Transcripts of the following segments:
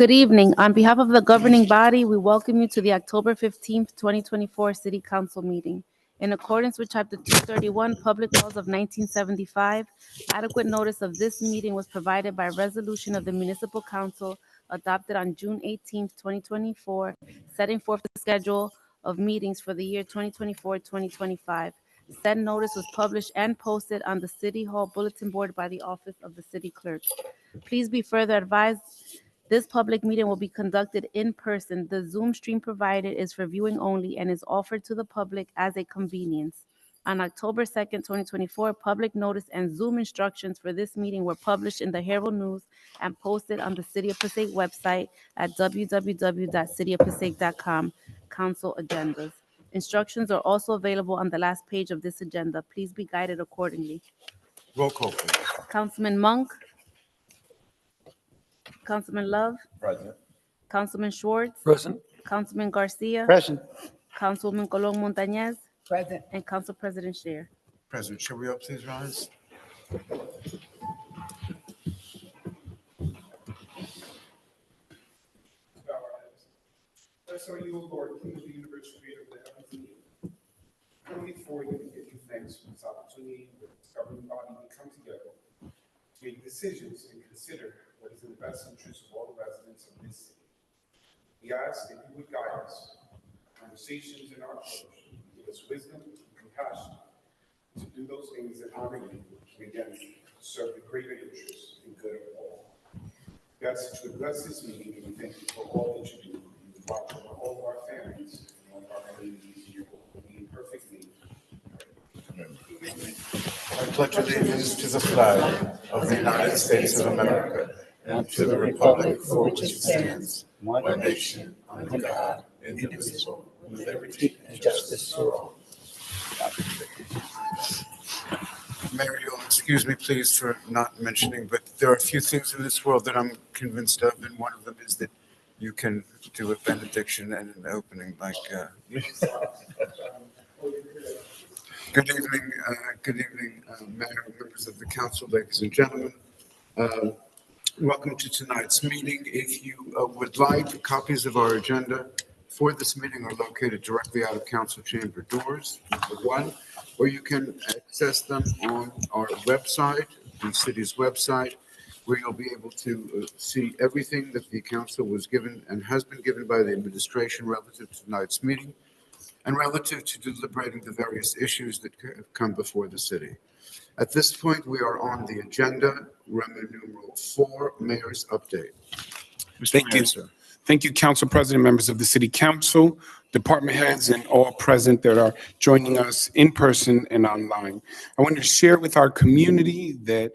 Good evening. On behalf of the governing body, we welcome you to the October 15th, 2024 City Council meeting. In accordance with Chapter 231 Public Laws of 1975, adequate notice of this meeting was provided by resolution of the Municipal Council adopted on June 18th, 2024, setting forth the schedule of meetings for the year 2024-2025. Said notice was published and posted on the City Hall Bulletin Board by the Office of the City Clerk. Please be further advised this public meeting will be conducted in person. The Zoom stream provided is for viewing only and is offered to the public as a convenience. On October 2nd, 2024, public notice and Zoom instructions for this meeting were published in the Herald News and posted on the City of Passaic website at www.cityofpassaic.com. Council agendas. Instructions are also available on the last page of this agenda. Please be guided accordingly. Roll call, please. Councilman Monk. Councilman Love. Present. Councilman Schwartz. Present. Councilman Garcia. Present. Councilwoman Colon Montañez. Present. And Council President Scheer. President, shall we all please rise? Bless our you, O Lord, King of the universe, creator of the heavens and the earth. Come before you and give you thanks for this opportunity with this governing body to come together to make decisions and consider what is in the best interest of all the residents of this city. We ask that you would guide us, conversations in our approach, give us wisdom and compassion to do those things that honor you and again serve the greater interest and good of all. We ask that you would bless this meeting and we thank you for all that you do. You watch over all of our families and all of our communities here. In perfect name. I pledge allegiance to the flag of the United States of America and to the republic for which it stands, one nation, under God, indivisible, with liberty and justice for all. Mayor, you'll excuse me, please, for not mentioning, but there are a few things in this world that I'm convinced of, and one of them is that you can do a benediction and an opening like. Good evening, Mayor, members of the council, ladies and gentlemen. Welcome to tonight's meeting. If you would like, copies of our agenda for this meeting are located directly out of council chamber doors, number one, or you can access them on our website, the city's website, where you'll be able to see everything that the council was given and has been given by the administration relative to tonight's meeting and relative to deliberating the various issues that have come before the city. At this point, we are on the agenda, Roman numeral 4, Mayor's Update. Thank you. Thank you, Council President, members of the City Council, department heads, and all present that are joining us in person and online. I wanted to share with our community that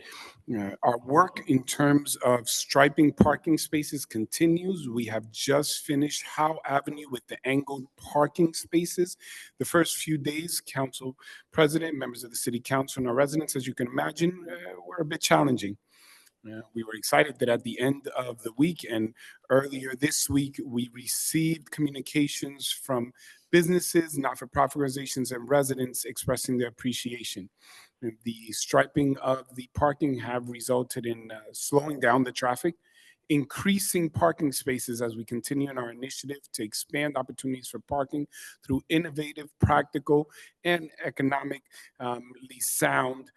our work in terms of striping parking spaces continues. We have just finished Howe Avenue with the angled parking spaces. The first few days, Council President, members of the City Council, and our residents, as you can imagine, were a bit challenging. We were excited that at the end of the week and earlier this week, we received communications from businesses, not-for-profit organizations, and residents expressing their appreciation. The striping of the parking have resulted in slowing down the traffic, increasing parking spaces as we continue in our initiative to expand opportunities for parking through innovative, practical, and economically sound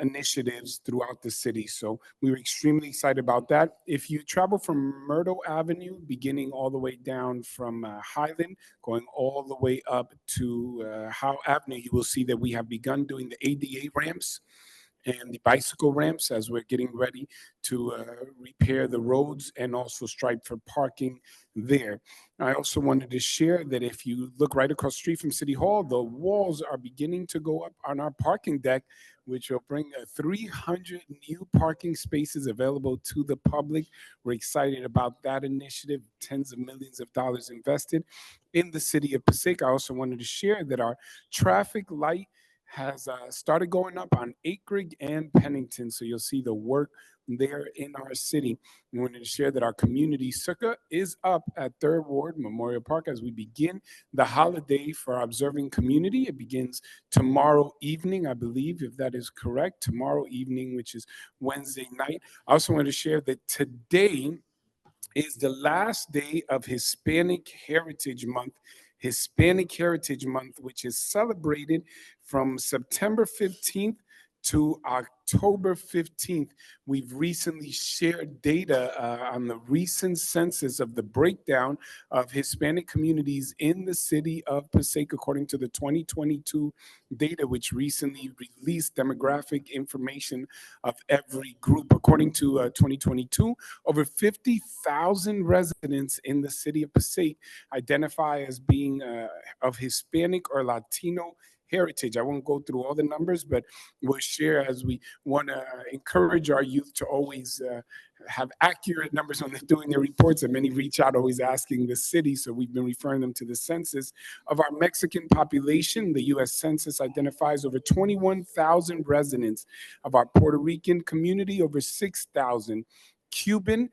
initiatives throughout the city. So we were extremely excited about that. If you travel from Myrtle Avenue, beginning all the way down from Highland, going all the way up to Howe Avenue, you will see that we have begun doing the ADA ramps and the bicycle ramps as we're getting ready to repair the roads and also stripe for parking there. I also wanted to share that if you look right across the street from City Hall, the walls are beginning to go up on our parking deck, which will bring 300 new parking spaces available to the public. We're excited about that initiative, tens of millions of dollars invested in the city of Passaic. I also wanted to share that our traffic light has started going up on Akrig and Pennington. So you'll see the work there in our city. We wanted to share that our community circa is up at 3rd Ward Memorial Park as we begin the holiday for our observing community. It begins tomorrow evening, I believe, if that is correct, tomorrow evening, which is Wednesday night. I also want to share that today is the last day of Hispanic Heritage Month. Hispanic Heritage Month, which is celebrated from September 15th to October 15th. We've recently shared data on the recent census of the breakdown of Hispanic communities in the city of Passaic, according to the 2022 data, which recently released demographic information of every group. According to 2022, over 50,000 residents in the city of Passaic identify as being of Hispanic or Latino heritage. I won't go through all the numbers, but we'll share as we want to encourage our youth to always have accurate numbers when they're doing their reports. And many reach out always asking the city, so we've been referring them to the census. Of our Mexican population, the U.S. Census identifies over 21,000 residents. Of our Puerto Rican community, over 6,000. Cuban,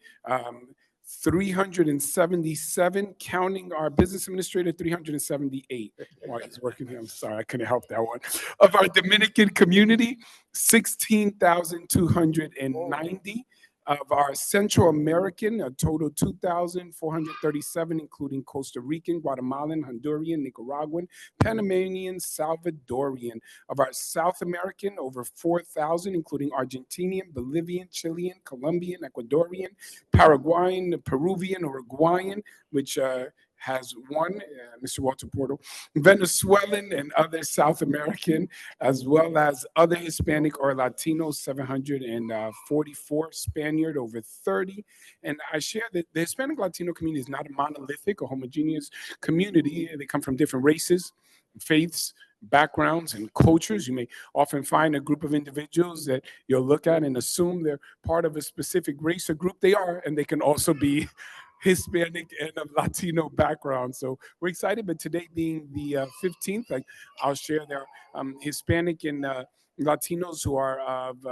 377, counting our business administrator, 378. While he's working here, I'm sorry, I couldn't help that one. Of our Dominican community, 16,290. Of our Central American, a total 2,437, including Costa Rican, Guatemalan, Honduran, Nicaraguan, Panamanian, Salvadorian. Of our South American, over 4,000, including Argentinian, Bolivian, Chilean, Colombian, Ecuadorian, Paraguayan, Peruvian, Uruguayan, which has one, Mr. Walter Portal, Venezuelan and other South American, as well as other Hispanic or Latino, 744, Spaniard, over 30. And I share that the Hispanic Latino community is not a monolithic or homogeneous community. They come from different races, faiths, backgrounds, and cultures. You may often find a group of individuals that you'll look at and assume they're part of a specific race or group. They are, and they can also be Hispanic and of Latino background. So we're excited, but today being the 15th, I'll share their Hispanic and Latinos who are of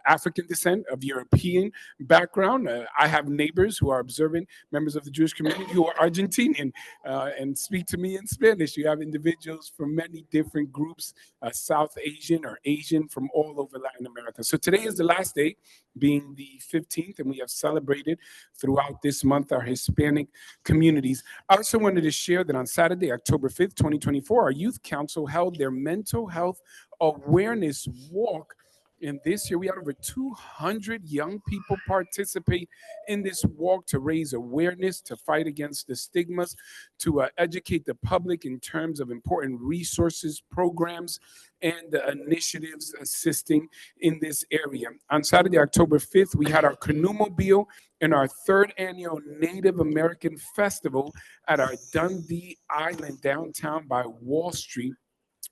African descent, of European background. I have neighbors who are observant members of the Jewish community who are Argentinian and speak to me in Spanish. You have individuals from many different groups, South Asian or Asian, from all over Latin America. So today is the last day, being the 15th, and we have celebrated throughout this month our Hispanic communities. I also wanted to share that on Saturday, October 5th, 2024, our Youth Council held their mental health awareness walk. And this year, we had over 200 young people participate in this walk to raise awareness, to fight against the stigmas, to educate the public in terms of important resources, programs, and initiatives assisting in this area. On Saturday, October 5th, we had our Canoemobile and our third annual Native American Festival at our Dundee Island downtown by Wall Street.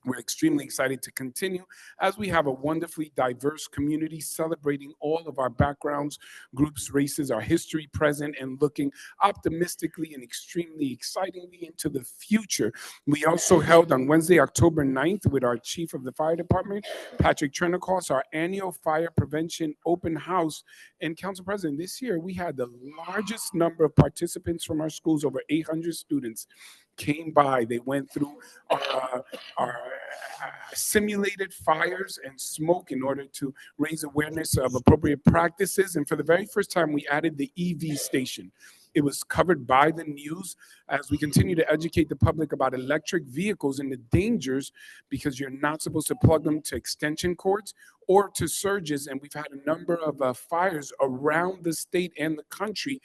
We're extremely excited to continue as we have a wonderfully diverse community celebrating all of our backgrounds, groups, races, our history, present, and looking optimistically and extremely excitingly into the future. We also held on Wednesday, October 9th, with our chief of the fire department, Patrick Trenacos, our annual fire prevention open house. And Council President, this year we had the largest number of participants from our schools, over 800 students came by. They went through our simulated fires and smoke in order to raise awareness of appropriate practices. And for the very first time, we added the EV station. It was covered by the news as we continue to educate the public about electric vehicles and the dangers, because you're not supposed to plug them to extension cords or to surges. And we've had a number of fires around the state and the country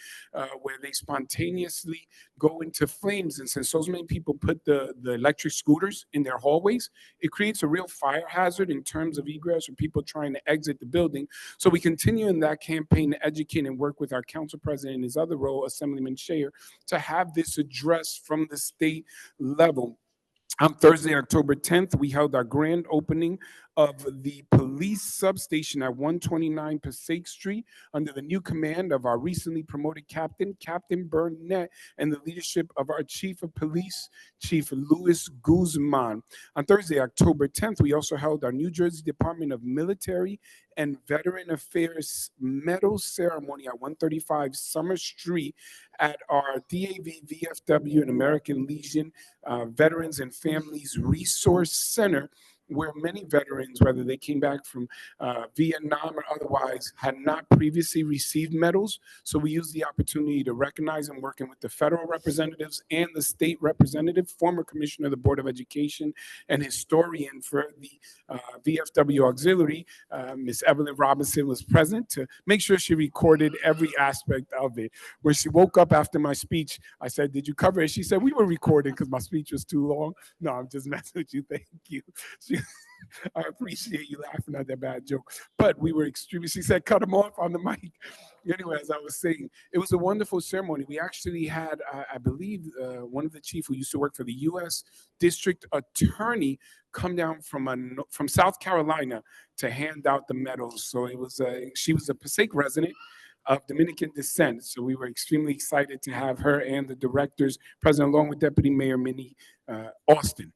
where they spontaneously go into flames. And since so many people put the electric scooters in their hallways, it creates a real fire hazard in terms of egress or people trying to exit the building. So we continue in that campaign to educate and work with our council president in his other role, Assemblyman Shayer, to have this addressed from the state level. On Thursday, October 10th, we held our grand opening of the police substation at 129 Passaic Street under the new command of our recently promoted captain, Captain Burnett, and the leadership of our chief of police, Chief Luis Guzman. On Thursday, October 10th, we also held our New Jersey Department of Military and Veteran Affairs medal ceremony at 135 Summer Street at our DAV, VFW, and American Legion Veterans and Families Resource Center, where many veterans, whether they came back from Vietnam or otherwise, had not previously received medals. So we used the opportunity to recognize them, working with the federal representatives and the state representative, former commissioner of the Board of Education and historian for the VFW Auxiliary, Miss Evelyn Robinson, was present to make sure she recorded every aspect of it. When she woke up after my speech, I said, "Did you cover it?" She said, "We were recording because my speech was too long." No, I'm just messing with you. Thank you. She, I appreciate you laughing at that bad joke. But we were extremely, she said, "Cut him off on the mic." Anyway, as I was saying, it was a wonderful ceremony. We actually had, I believe, one of the chief who used to work for the U.S. District Attorney come down from South Carolina to hand out the medals. So it was, she was a Passaic resident of Dominican descent. So we were extremely excited to have her and the directors present, along with Deputy Mayor Minnie Austin.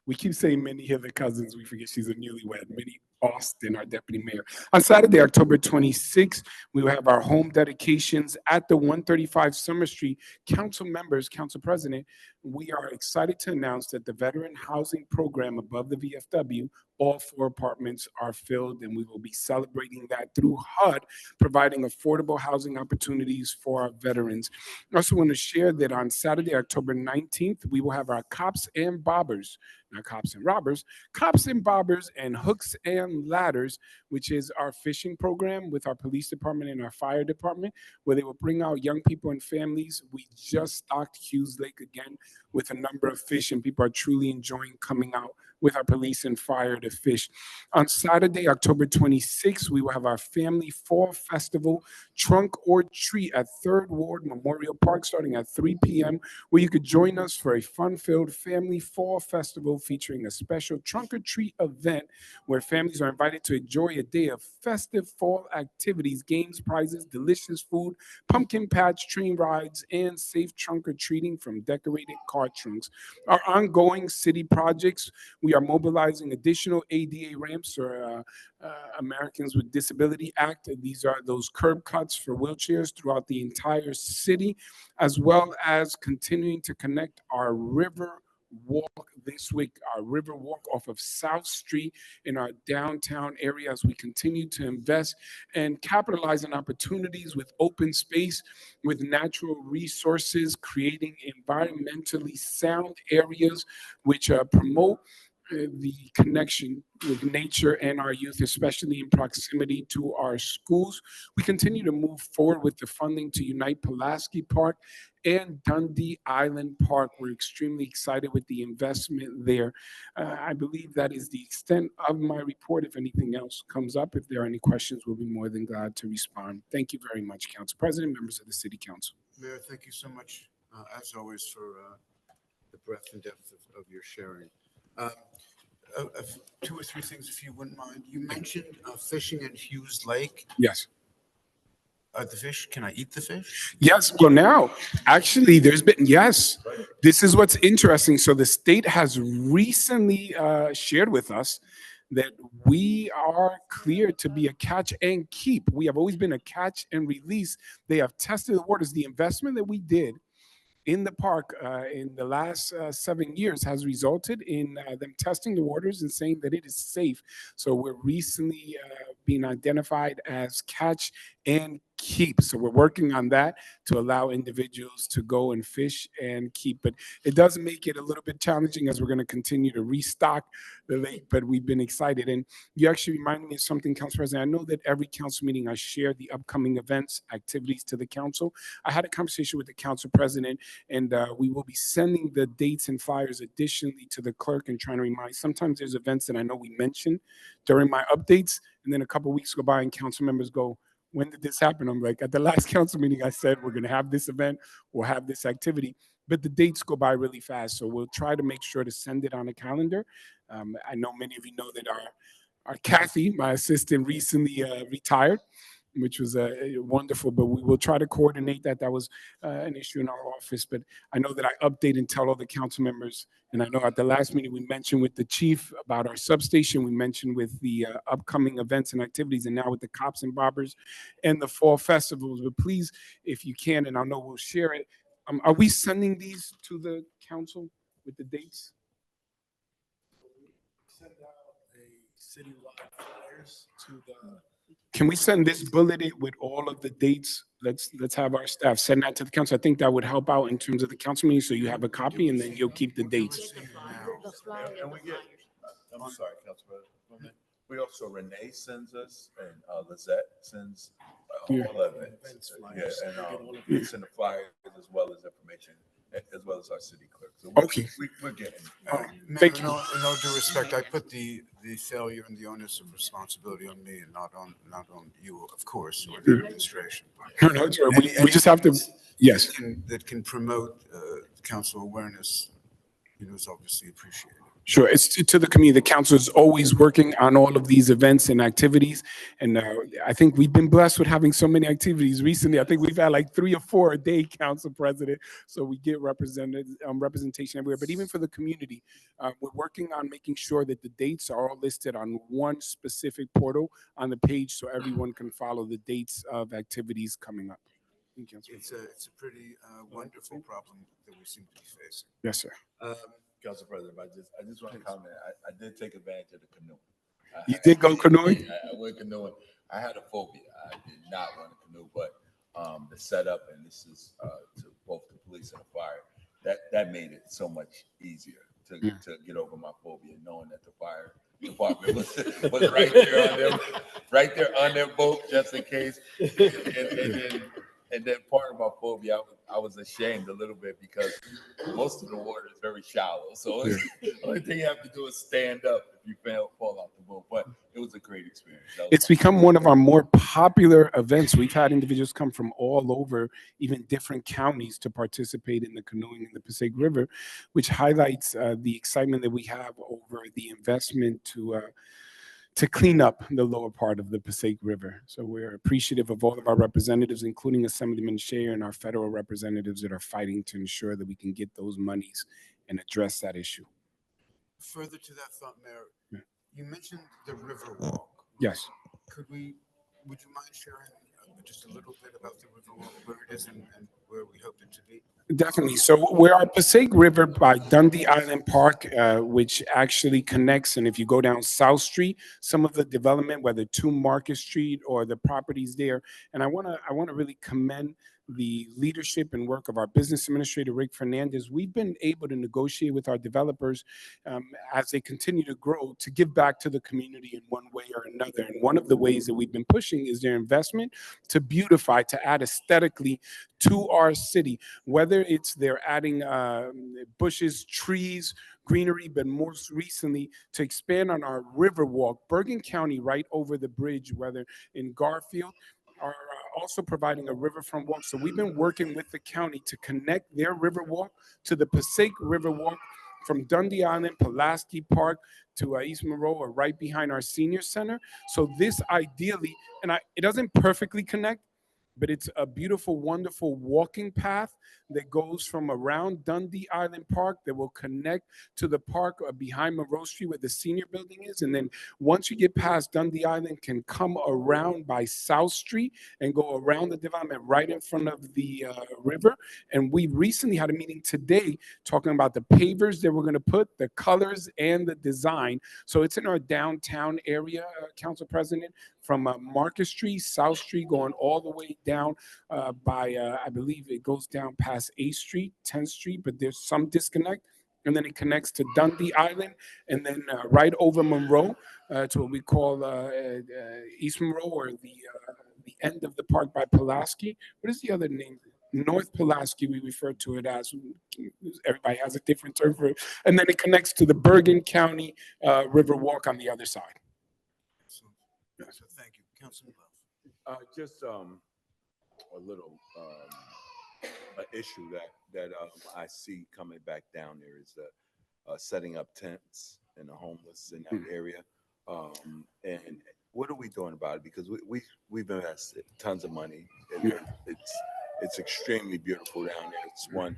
We keep saying Minnie here, the cousins. We forget she's a newlywed. Minnie Austin, our deputy mayor. On Saturday, October 26th, we will have our home dedications at the 135 Summer Street. Council members, council president, we are excited to announce that the veteran housing program above the VFW, all 4 apartments are filled, and we will be celebrating that through HUD, providing affordable housing opportunities for our veterans. I also want to share that on Saturday, October 19th, we will have our Cops and Bobbers, not Cops and Robbers, Cops and Bobbers and Hooks and Ladders, which is our fishing program with our police department and our fire department, where they will bring out young people and families. We just stocked Hughes Lake again with a number of fish, and people are truly enjoying coming out with our police and fire to fish. On Saturday, October 26th, we will have our Family Fall Festival Trunk or Treat at 3rd Ward Memorial Park starting at 3 p.m., where you could join us for a fun-filled Family Fall Festival featuring a special trunk or treat event where families are invited to enjoy a day of festive fall activities, games, prizes, delicious food, pumpkin patch, train rides, and safe trunk or treating from decorated car trunks. Our ongoing city projects, we are mobilizing additional ADA ramps, or Americans with Disability Act. These are those curb cuts for wheelchairs throughout the entire city, as well as continuing to connect our river walk this week, our river walk off of South Street in our downtown area, as we continue to invest and capitalize on opportunities with open space, with natural resources, creating environmentally sound areas which promote the connection with nature and our youth, especially in proximity to our schools. We continue to move forward with the funding to unite Pulaski Park and Dundee Island Park. We're extremely excited with the investment there. I believe that is the extent of my report. If anything else comes up, if there are any questions, we'll be more than glad to respond. Thank you very much, Council President, members of the City Council. Mayor, thank you so much, as always, for the breadth and depth of your sharing. 2 or 3 things, if you wouldn't mind. You mentioned fishing at Hughes Lake. Yes. The fish, can I eat the fish? Yes. Well, now, actually, yes. This is what's interesting. So the state has recently shared with us that we are cleared to be a catch and keep. We have always been a catch and release. They have tested the waters. The investment that we did in the park in the last 7 years has resulted in them testing the waters and saying that it is safe. So we're recently being identified as catch and keep. So we're working on that to allow individuals to go and fish and keep. But it does make it a little bit challenging as we're going to continue to restock the lake, but we've been excited. And you actually reminded me of something, Council President. I know that every council meeting I share the upcoming events, activities to the council. I had a conversation with the council president, and we will be sending the dates and flyers additionally to the clerk and trying to remind. Sometimes there's events that I know we mentioned during my updates, and then a couple of weeks go by and council members go, "When did this happen?" I'm like, at the last council meeting, I said, we're going to have this event, we'll have this activity, but the dates go by really fast. So we'll try to make sure to send it on a calendar. I know many of you know that our Kathy, my assistant, recently retired, which was wonderful, but we will try to coordinate that. That was an issue in our office, but I know that I update and tell all the council members, and I know at the last meeting we mentioned with the chief about our substation, we mentioned with the upcoming events and activities, and now with the Cops and Bobbers and the fall festivals. But please, if you can, and I know we'll share it, are we sending these to the council with the dates? send out a citywide flyers to the. Can we send this bulleted with all of the dates? Let's have our staff send that to the council. I think that would help out in terms of the council meeting, so you have a copy and then you'll keep the dates. The flyer. And we get, I'm sorry, Council President. We also, Renee sends us and Lizette sends Yeah. all of it. Yeah, and we send the flyers as well as information, as well as our city clerk. So Okay. we're getting. Mayor, Thank in you. all due respect, I put the failure and the onus of responsibility on me and not on you, of course, or the administration. No, no, it's all right. We just have to, yes. That can promote council awareness, is obviously appreciated. Sure, it's to the community. The council is always working on all of these events and activities. And I think we've been blessed with having so many activities recently. I think we've had like 3 or 4 a day, Council President. So we get representation everywhere. But even for the community, we're working on making sure that the dates are all listed on one specific portal on the page so everyone can follow the dates of activities coming up. It's a pretty wonderful problem that we seem to be facing. Yes, sir. Council President, I just want to comment. I did take advantage of the canoe. You did go canoeing? I went canoeing. I had a phobia. I did not want to canoe, but the setup, and this is to both the police and the fire, that made it so much easier to get over my phobia, knowing that the fire department was right there on their boat just in case. And then part of my phobia, I was ashamed a little bit because most of the water is very shallow. So the only thing you have to do is stand up if you fall off the boat. But it was a great experience. It's become one of our more popular events. We've had individuals come from all over, even different counties, to participate in the canoeing in the Passaic River, which highlights the excitement that we have over the investment to clean up the lower part of the Passaic River. So we're appreciative of all of our representatives, including Assemblyman Shea and our federal representatives that are fighting to ensure that we can get those monies and address that issue. Further to that thought, Mayor, you mentioned the River Walk. Yes. Would you mind sharing just a little bit about the River Walk, where it is and where we hope it to be? Definitely. So we're on Passaic River by Dundee Island Park, which actually connects. And if you go down South Street, some of the development, whether to Market Street or the properties there, and I want to really commend the leadership and work of our business administrator, Rick Fernandez. We've been able to negotiate with our developers as they continue to grow to give back to the community in one way or another. And one of the ways that we've been pushing is their investment to beautify, to add aesthetically to our city, whether it's they're adding bushes, trees, greenery, but most recently to expand on our river walk. Bergen County, right over the bridge, whether in Garfield, are also providing a riverfront walk. So we've been working with the county to connect their river walk to the Passaic River Walk from Dundee Island, Pulaski Park to East Monroe, or right behind our senior center. So this ideally, and it doesn't perfectly connect, but it's a beautiful, wonderful walking path that goes from around Dundee Island Park that will connect to the park behind Monroe Street where the senior building is. And then once you get past Dundee Island, can come around by South Street and go around the development right in front of the river. And we recently had a meeting today talking about the pavers that we're going to put, the colors and the design. So it's in our downtown area, Council President, from Market Street, South Street, going all the way down by, I believe it goes down past 8th Street, 10th Street, but there's some disconnect. And then it connects to Dundee Island, and then right over Monroe to what we call East Monroe, or the end of the park by Pulaski. What is the other name? North Pulaski, we refer to it as. Everybody has a different term for it. And then it connects to the Bergen County River Walk on the other side. So thank you. Councilman Love. Just a little an issue that I see coming back down there is setting up tents and the homeless in that area. And what are we doing about it? Because we've invested tons of money. And it's extremely beautiful down there. It's one,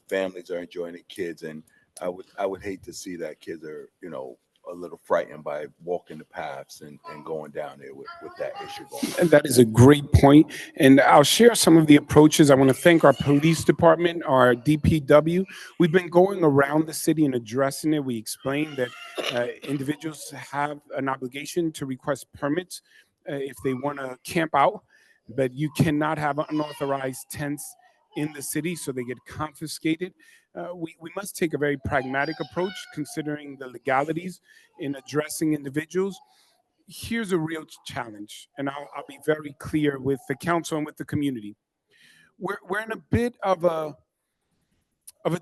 families are enjoying it, kids, and I would hate to see that kids are a little frightened by walking the paths and going down there with that issue going on. And that is a great point. And I'll share some of the approaches. I want to thank our police department, our DPW. We've been going around the city and addressing it. We explained that individuals have an obligation to request permits if they want to camp out, but you cannot have unauthorized tents in the city, so they get confiscated. We must take a very pragmatic approach considering the legalities in addressing individuals. Here's a real challenge, and I'll be very clear with the council and with the community. We're in a bit of a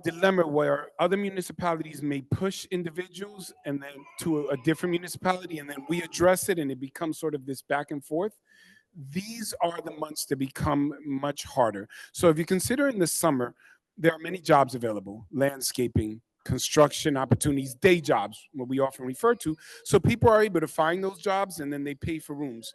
dilemma where other municipalities may push individuals and then to a different municipality, and then we address it, and it becomes sort of this back and forth. These are the months that become much harder. So if you consider in the summer, there are many jobs available: landscaping, construction opportunities, day jobs, what we often refer to. So people are able to find those jobs and then they pay for rooms.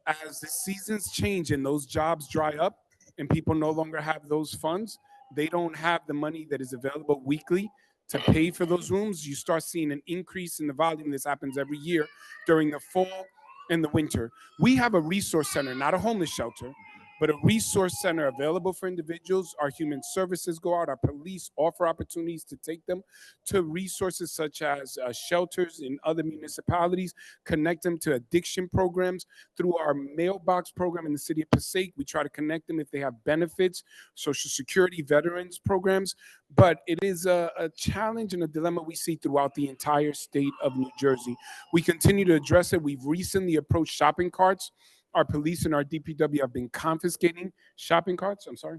As the seasons change and those jobs dry up and people no longer have those funds, they don't have the money that is available weekly to pay for those rooms. You start seeing an increase in the volume. This happens every year during the fall and the winter. We have a resource center, not a homeless shelter, but a resource center available for individuals. Our human services go out, our police offer opportunities to take them to resources such as shelters in other municipalities, connect them to addiction programs. Through our mailbox program in the city of Passaic, we try to connect them if they have benefits, Social Security, veterans programs. But it is a challenge and a dilemma we see throughout the entire state of New Jersey. We continue to address it. We've recently approached shopping carts. Our police and our DPW have been confiscating shopping carts. I'm sorry.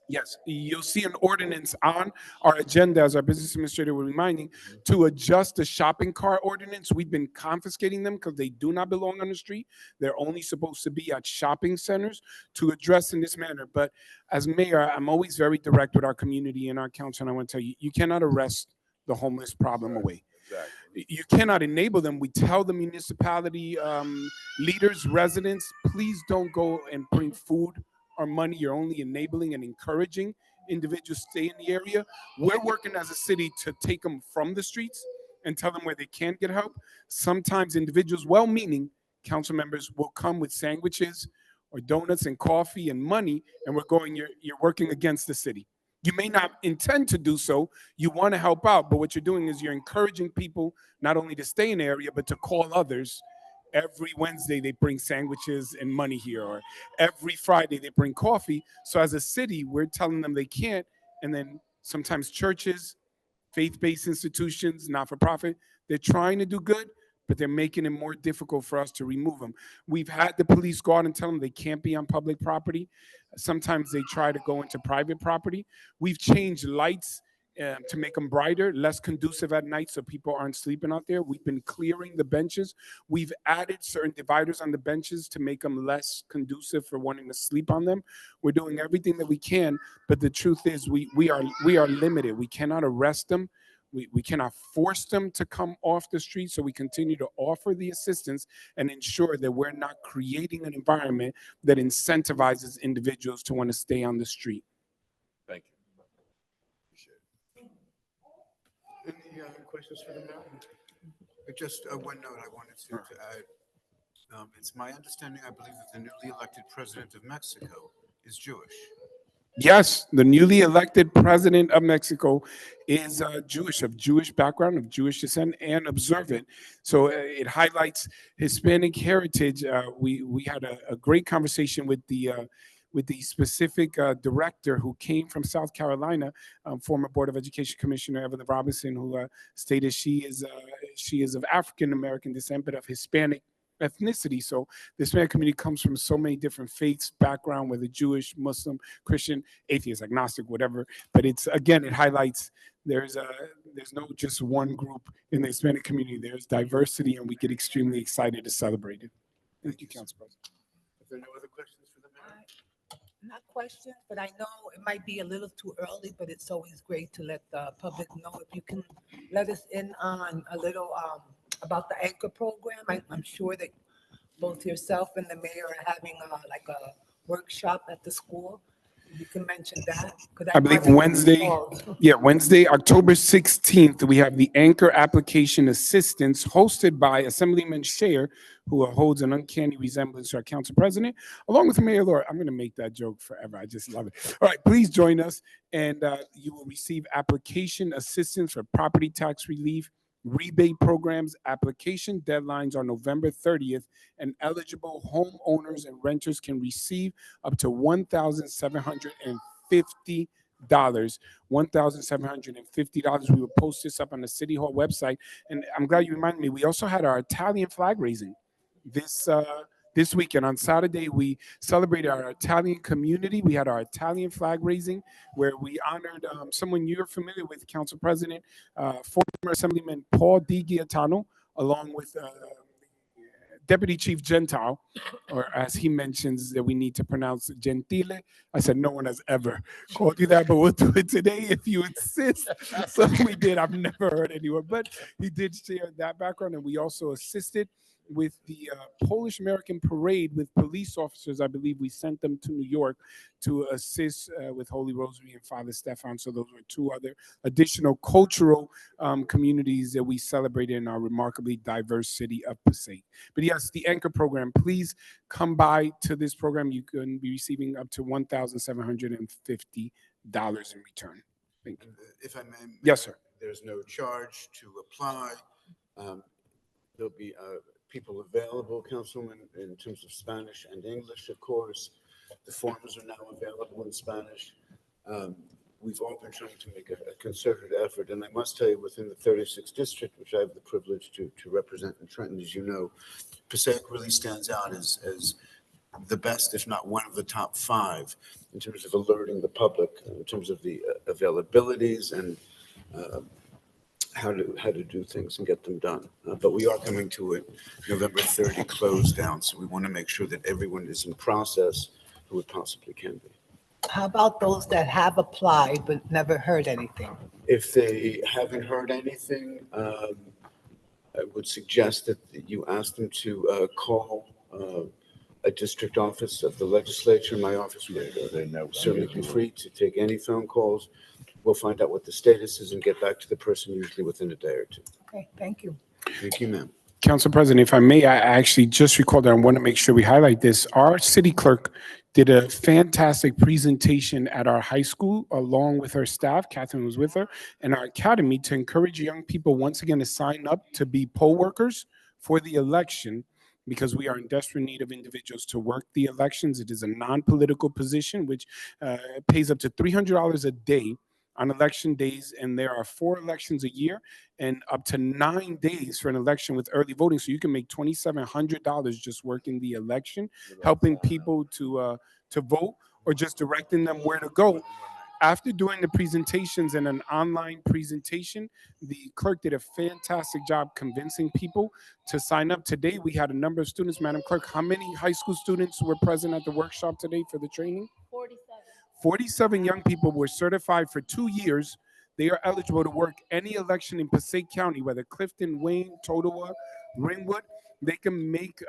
Yes, you'll see an ordinance on our agenda, as our business administrator was reminding, to adjust the shopping cart ordinance. We've been confiscating them because they do not belong on the street. They're only supposed to be at shopping centers to address in this manner. But as mayor, I'm always very direct with our community and our council, and I want to tell you, you cannot arrest the homeless problem away. Exactly. You cannot enable them. We tell the municipality leaders, residents, please don't go and bring food or money. You're only enabling and encouraging individuals to stay in the area. We're working as a city to take them from the streets and tell them where they can't get help. Sometimes individuals, well-meaning council members, will come with sandwiches or donuts and coffee and money, and we're going, you're working against the city. You may not intend to do so. You want to help out, but what you're doing is you're encouraging people not only to stay in the area, but to call others. Every Wednesday, they bring sandwiches and money here, or every Friday, they bring coffee. So as a city, we're telling them they can't. And then sometimes churches, faith-based institutions, not-for-profit, they're trying to do good, but they're making it more difficult for us to remove them. We've had the police go out and tell them they can't be on public property. Sometimes they try to go into private property. We've changed lights to make them brighter, less conducive at night so people aren't sleeping out there. We've been clearing the benches. We've added certain dividers on the benches to make them less conducive for wanting to sleep on them. We're doing everything that we can, but the truth is we are limited. We cannot arrest them. We cannot force them to come off the street, so we continue to offer the assistance and ensure that we're not creating an environment that incentivizes individuals to want to stay on the street. Thank you. Appreciate it. Any other questions for the mayor? Just one note I wanted to add. It's my understanding, I believe, that the newly elected president of Mexico is Jewish. Yes, the newly elected president of Mexico is Jewish, of Jewish background, of Jewish descent, and observant. So it highlights Hispanic heritage. We had a great conversation with the specific director who came from South Carolina, former Board of Education Commissioner Evelyn Robinson, who stated she is of African American descent, but of Hispanic ethnicity. So the Hispanic community comes from so many different faiths, background, whether Jewish, Muslim, Christian, atheist, agnostic, whatever. But it's, again, it highlights there's no just one group in the Hispanic community. There's diversity, and we get extremely excited to celebrate it. Thank you, Council President. If there are no other questions for the mayor? Not questions, but I know it might be a little too early, but it's always great to let the public know. If you can let us in on a little about the anchor program. I'm sure that both yourself and the mayor are having like a workshop at the school. You can mention that. 'cause I believe wasn't Wednesday, involved. Wednesday, October 16th, we have the Anchor Application Assistance hosted by Assemblyman Shayer, who holds an uncanny resemblance to our council president, along with Mayor Laura. I'm going to make that joke forever. I just love it. All right, please join us, and you will receive application assistance for property tax relief, rebate programs. Application deadlines are November 30th, and eligible homeowners and renters can receive up to $1,750. $1,750. We will post this up on the City Hall website. And I'm glad you reminded me, we also had our Italian flag raising this weekend. On Saturday, we celebrated our Italian community. We had our Italian flag raising where we honored someone you're familiar with, Council President, former Assemblyman Paul Di Gaetano, along with Deputy Chief Gentile, or as he mentions that we need to pronounce Gentile. I said, no one has ever called you that, but we'll do it today if you insist. So we did. I've never heard anyone, but he did share that background. And we also assisted with the Polish American parade with police officers. I believe we sent them to New York to assist with Holy Rosary and Father Stefan. So those were two other additional cultural communities that we celebrated in our remarkably diverse city of Passaic. But yes, the Anchor program, please come by to this program. You can be receiving up to $1,750 in return. Thank you. If I may. Yes, sir. There's no charge to apply. There'll be people available, Councilman, in terms of Spanish and English, of course. The forms are now available in Spanish. We've all been trying to make a concerted effort, and I must tell you, within the 36th district, which I have the privilege to represent in Trenton, as you know, Passaic really stands out as the best, if not one of the top 5, in terms of alerting the public, in terms of the availabilities and how to do things and get them done. But we are coming to a November 30 close down, so we want to make sure that everyone is in process who it possibly can be. How about those that have applied but never heard anything? If they haven't heard anything, I would suggest that you ask them to call a district office of the legislature. My office would certainly be free to take any phone calls. We'll find out what the status is and get back to the person usually within a day or two. Okay, thank you. Thank you, ma'am. Council President, if I may, I actually just recalled that I want to make sure we highlight this. Our city clerk did a fantastic presentation at our high school along with her staff. Catherine was with her, and our academy to encourage young people once again to sign up to be poll workers for the election, because we are in desperate need of individuals to work the elections. It is a non-political position, which pays up to $300 a day on election days, and there are 4 elections a year and up to 9 days for an election with early voting. So you can make $2,700 just working the election, helping people to vote, or just directing them where to go. After doing the presentations and an online presentation, the clerk did a fantastic job convincing people to sign up. Today, we had a number of students. Madam Clerk, how many high school students were present at the workshop today for the training? 47 young people were certified for 2 years. They are eligible to work any election in Passaic County, whether Clifton, Wayne, Totowa, Ringwood. They can make,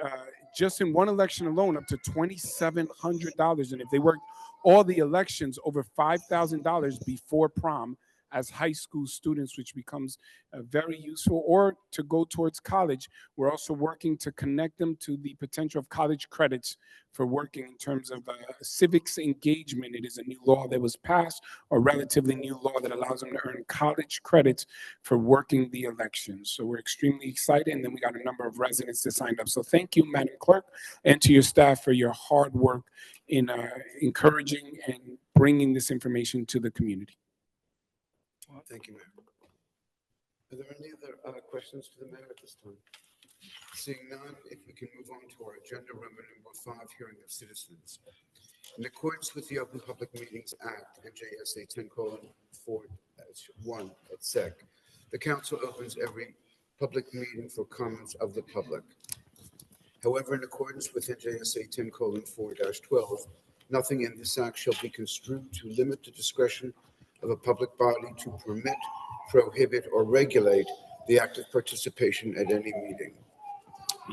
just in one election alone, up to $2,700. And if they work all the elections, over $5,000 before prom as high school students, which becomes very useful, or to go towards college. We're also working to connect them to the potential of college credits for working in terms of civics engagement. It is a new law that was passed, a relatively new law that allows them to earn college credits for working the elections. So we're extremely excited, and then we got a number of residents that signed up. So thank you, Madam Clerk, and to your staff for your hard work in encouraging and bringing this information to the community. Thank you, Mayor. Are there any other questions to the mayor at this time? Seeing none, if we can move on to our agenda, Roman number 5, hearing of citizens. In accordance with the Open Public Meetings Act, NJSA 10:4-1 at SEC, the council opens every public meeting for comments of the public. However, in accordance with NJSA 10:4-12, nothing in this act shall be construed to limit the discretion of a public body to permit, prohibit, or regulate the active participation at any meeting.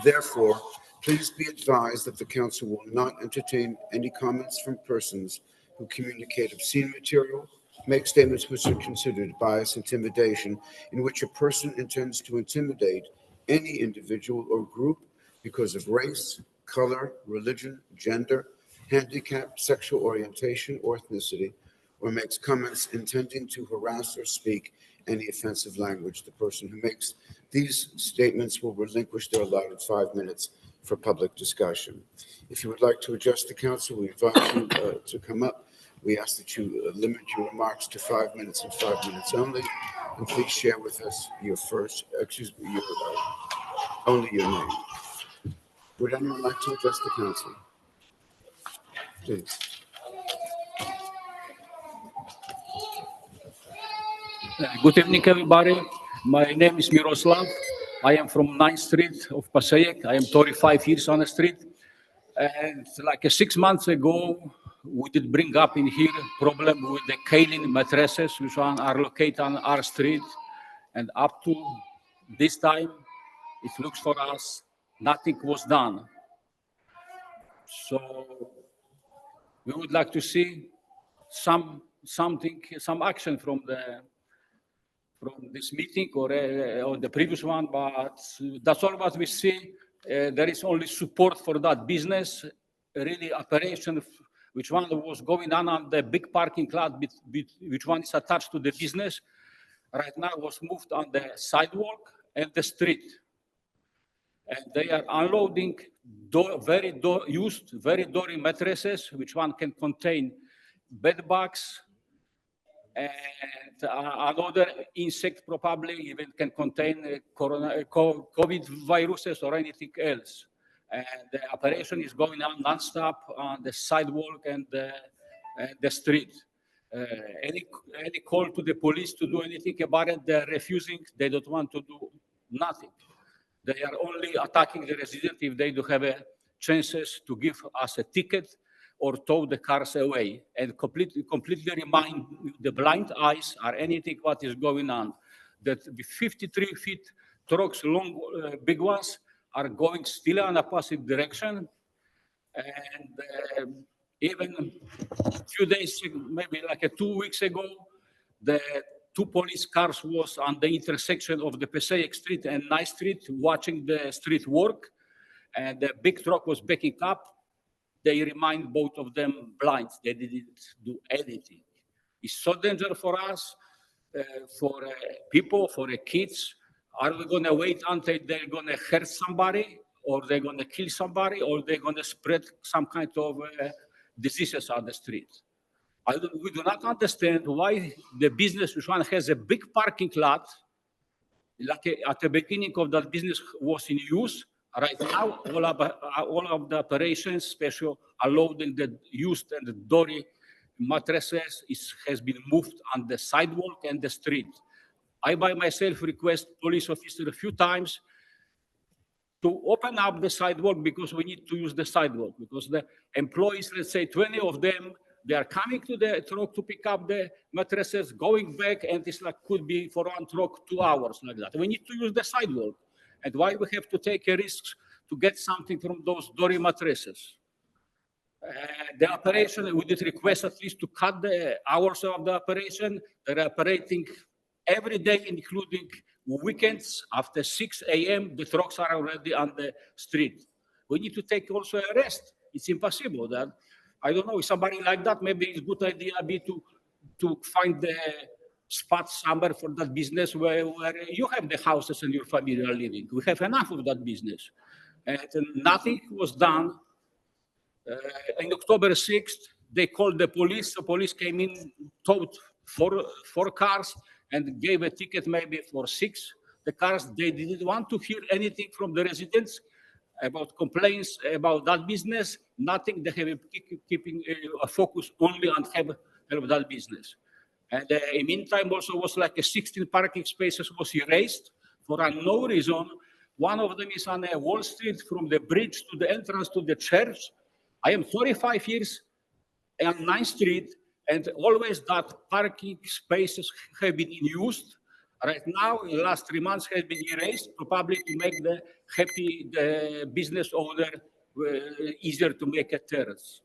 Therefore, please be advised that the council will not entertain any comments from persons who communicate obscene material, make statements which are considered bias, intimidation, in which a person intends to intimidate any individual or group because of race, color, religion, gender, handicap, sexual orientation, or ethnicity, or makes comments intending to harass or speak any offensive language. The person who makes these statements will relinquish their allotted 5 minutes for public discussion. If you would like to address the council, we invite you to come up. We ask that you limit your remarks to 5 minutes and 5 minutes only. And please share with us your only your name. Would anyone like to address the council? Please. Good evening, everybody. My name is Miroslav. I am from 9th Street of Passaic. I am 35 years on the street. And like 6 months ago, we did bring up in here problem with the kaolin mattresses, which are located on our street. And up to this time, it looks for us, nothing was done. So we would like to see some action from this meeting or the previous one, but that's all what we see. There is only support for that business, really operation, which one was going on the big parking lot, which one is attached to the business. Right now was moved on the sidewalk and the street. And they are unloading used, very dirty mattresses, which one can contain bed bugs, and another insect probably even can contain COVID viruses or anything else. And the operation is going on non-stop on the sidewalk and the street. Any call to the police to do anything about it, they're refusing. They don't want to do nothing. They are only attacking the resident if they do have chances to give us a ticket or tow the cars away, and completely remind the blind eyes or anything what is going on. That the 53 feet trucks, long, big ones, are going still in a opposite direction. And even a few days, maybe like 2 weeks ago, the 2 police cars was on the intersection of the Passaic Street and 9th Street watching the street work, and the big truck was backing up. They remind both of them blind. They didn't do anything. It's so dangerous for us, for people, for kids. Are we going to wait until they're going to hurt somebody, or they're going to kill somebody, or they're going to spread some kind of diseases on the street? We do not understand why the business, which one has a big parking lot, like at the beginning of that business was in use. Right now, all of the operations, especially unloading the used and the dirty mattresses, has been moved on the sidewalk and the street. I by myself request police officer a few times to open up the sidewalk because we need to use the sidewalk, because the employees, let's say 20 of them, they are coming to the truck to pick up the mattresses, going back, and it's like could be for one truck 2 hours like that. We need to use the sidewalk. And why we have to take a risk to get something from those dirty mattresses? The operation, we did request at least to cut the hours of the operation. They're operating every day, including weekends. After 6 a.m., the trucks are already on the street. We need to take also a rest. It's impossible that, I don't know, if somebody like that, maybe it's a good idea to find the spot somewhere for that business where you have the houses and your family are living. We have enough of that business. And nothing was done. On October 6th, they called the police. The police came in, towed four cars and gave a ticket maybe for 6. The cars, they didn't want to hear anything from the residents about complaints about that business. Nothing. They have keeping a focus only on have that business. And in the meantime, also was like 16 parking spaces was erased for no reason. One of them is on Wall Street from the bridge to the entrance to the church. I am 35 years on 9th Street, and always that parking spaces have been used. Right now, in the last 3 months, has been erased, probably to make the business owner easier to make a terrace.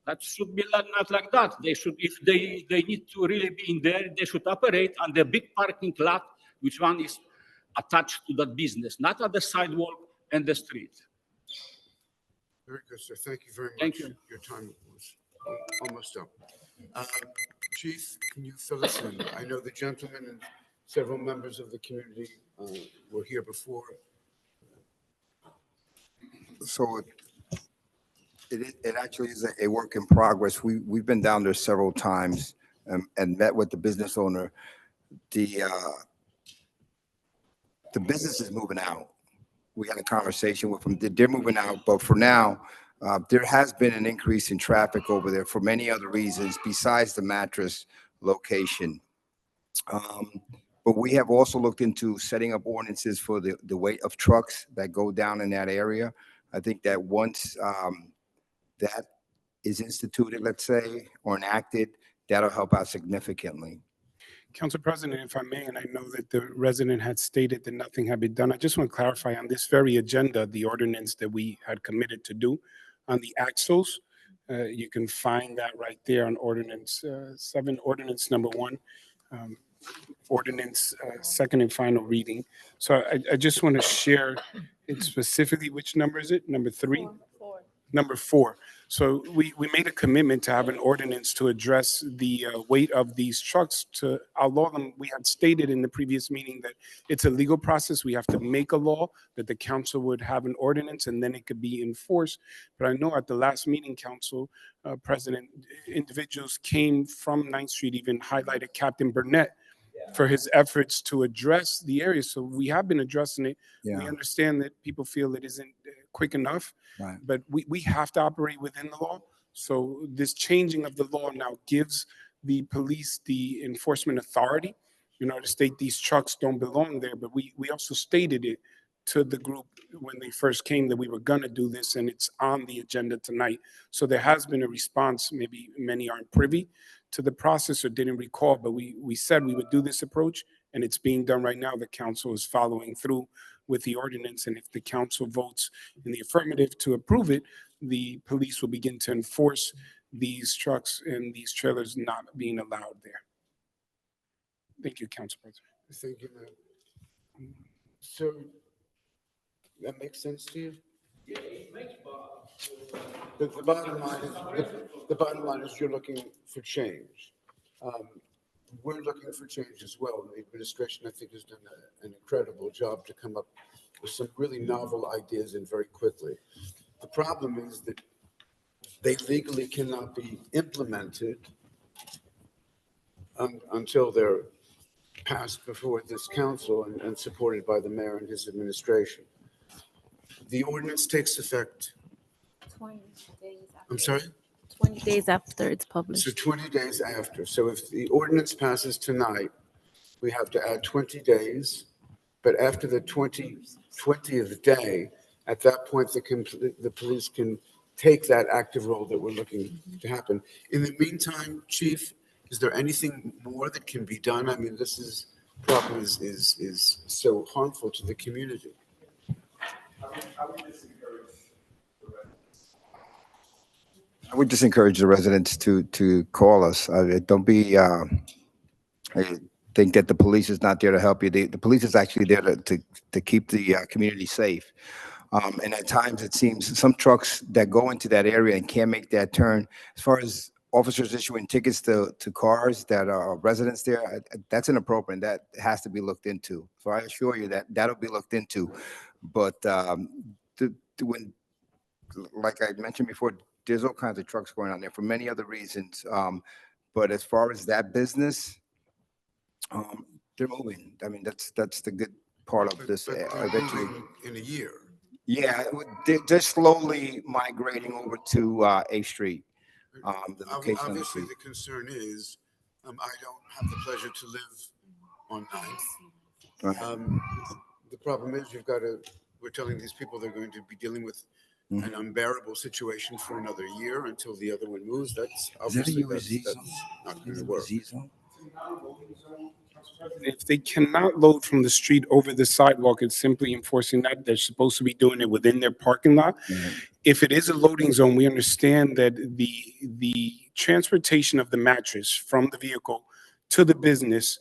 That should be not like that. They should, if they need to really be in there, they should operate on the big parking lot, which one is attached to that business, not at the sidewalk and the street. Very good, sir. Thank you very much. Thank you. Your time was almost up. Chief, can you fill us in? I know the gentleman and several members of the community were here before. So it actually is a work in progress. We've been down there several times and met with the business owner. The business is moving out. We had a conversation with them. They're moving out, but for now, there has been an increase in traffic over there for many other reasons besides the mattress location. But we have also looked into setting up ordinances for the weight of trucks that go down in that area. I think that once that is instituted, let's say, or enacted, that'll help out significantly. Council President, if I may, and I know that the resident had stated that nothing had been done, I just want to clarify on this very agenda, the ordinance that we had committed to do on the axles. You can find that right there on ordinance 7, ordinance number 1, ordinance second and final reading. So I just want to share it specifically. Which number is it? Number 3? Number 4. So we made a commitment to have an ordinance to address the weight of these trucks to outlaw them. We had stated in the previous meeting that it's a legal process. We have to make a law, that the council would have an ordinance, and then it could be enforced. But I know at the last meeting, Council President, individuals came from 9th Street, even highlighted Captain Burnett for his efforts to address the area. So we have been addressing it. Yeah. We understand that people feel it isn't quick enough. Right. But we have to operate within the law. So this changing of the law now gives the police the enforcement authority, to state these trucks don't belong there. But we also stated it to the group when they first came that we were going to do this, and it's on the agenda tonight. So there has been a response. Maybe many aren't privy to the process or didn't recall, but we said we would do this approach, and it's being done right now. The council is following through with the ordinance, and if the council votes in the affirmative to approve it, the police will begin to enforce these trucks and these trailers not being allowed there. Thank you, Council President. Thank you, ma'am. So that makes sense to you? Yeah, it makes the bottom line is you're looking for change. We're looking for change as well. The administration, I think, has done an incredible job to come up with some really novel ideas and very quickly. The problem is that they legally cannot be implemented until they're passed before this council and supported by the mayor and his administration. The ordinance takes effect. 20 days after. I'm sorry? 20 days after it's published. So 20 days after. So if the ordinance passes tonight, we have to add 20 days. But after the 20th day, at that point, the police can take that active role that we're looking to happen. In the meantime, Chief, is there anything more that can be done? I mean, this problem is so harmful to the community. I would just encourage the residents to call us. Don't be, I think that the police is not there to help you. The police is actually there to keep the community safe. And at times it seems some trucks that go into that area and can't make that turn, as far as officers issuing tickets to cars that are residents there, that's inappropriate. That has to be looked into. So I assure you that that'll be looked into. But when, like I mentioned before, there's all kinds of trucks going on there for many other reasons. But as far as that business, they're moving. I mean, that's the good part of this. But Eventually, in a year. yeah, they're slowly migrating over to 8th Street. The location of the Obviously, street. the concern is, I don't have the pleasure to live on 9th. Right. The problem is we're telling these people they're going to be dealing with an unbearable situation for another year until the other one moves. That's obviously that's not going to work. If they cannot load from the street over the sidewalk, it's simply enforcing that. They're supposed to be doing it within their parking lot. If it is a loading zone, we understand that the transportation of the mattress from the vehicle to the business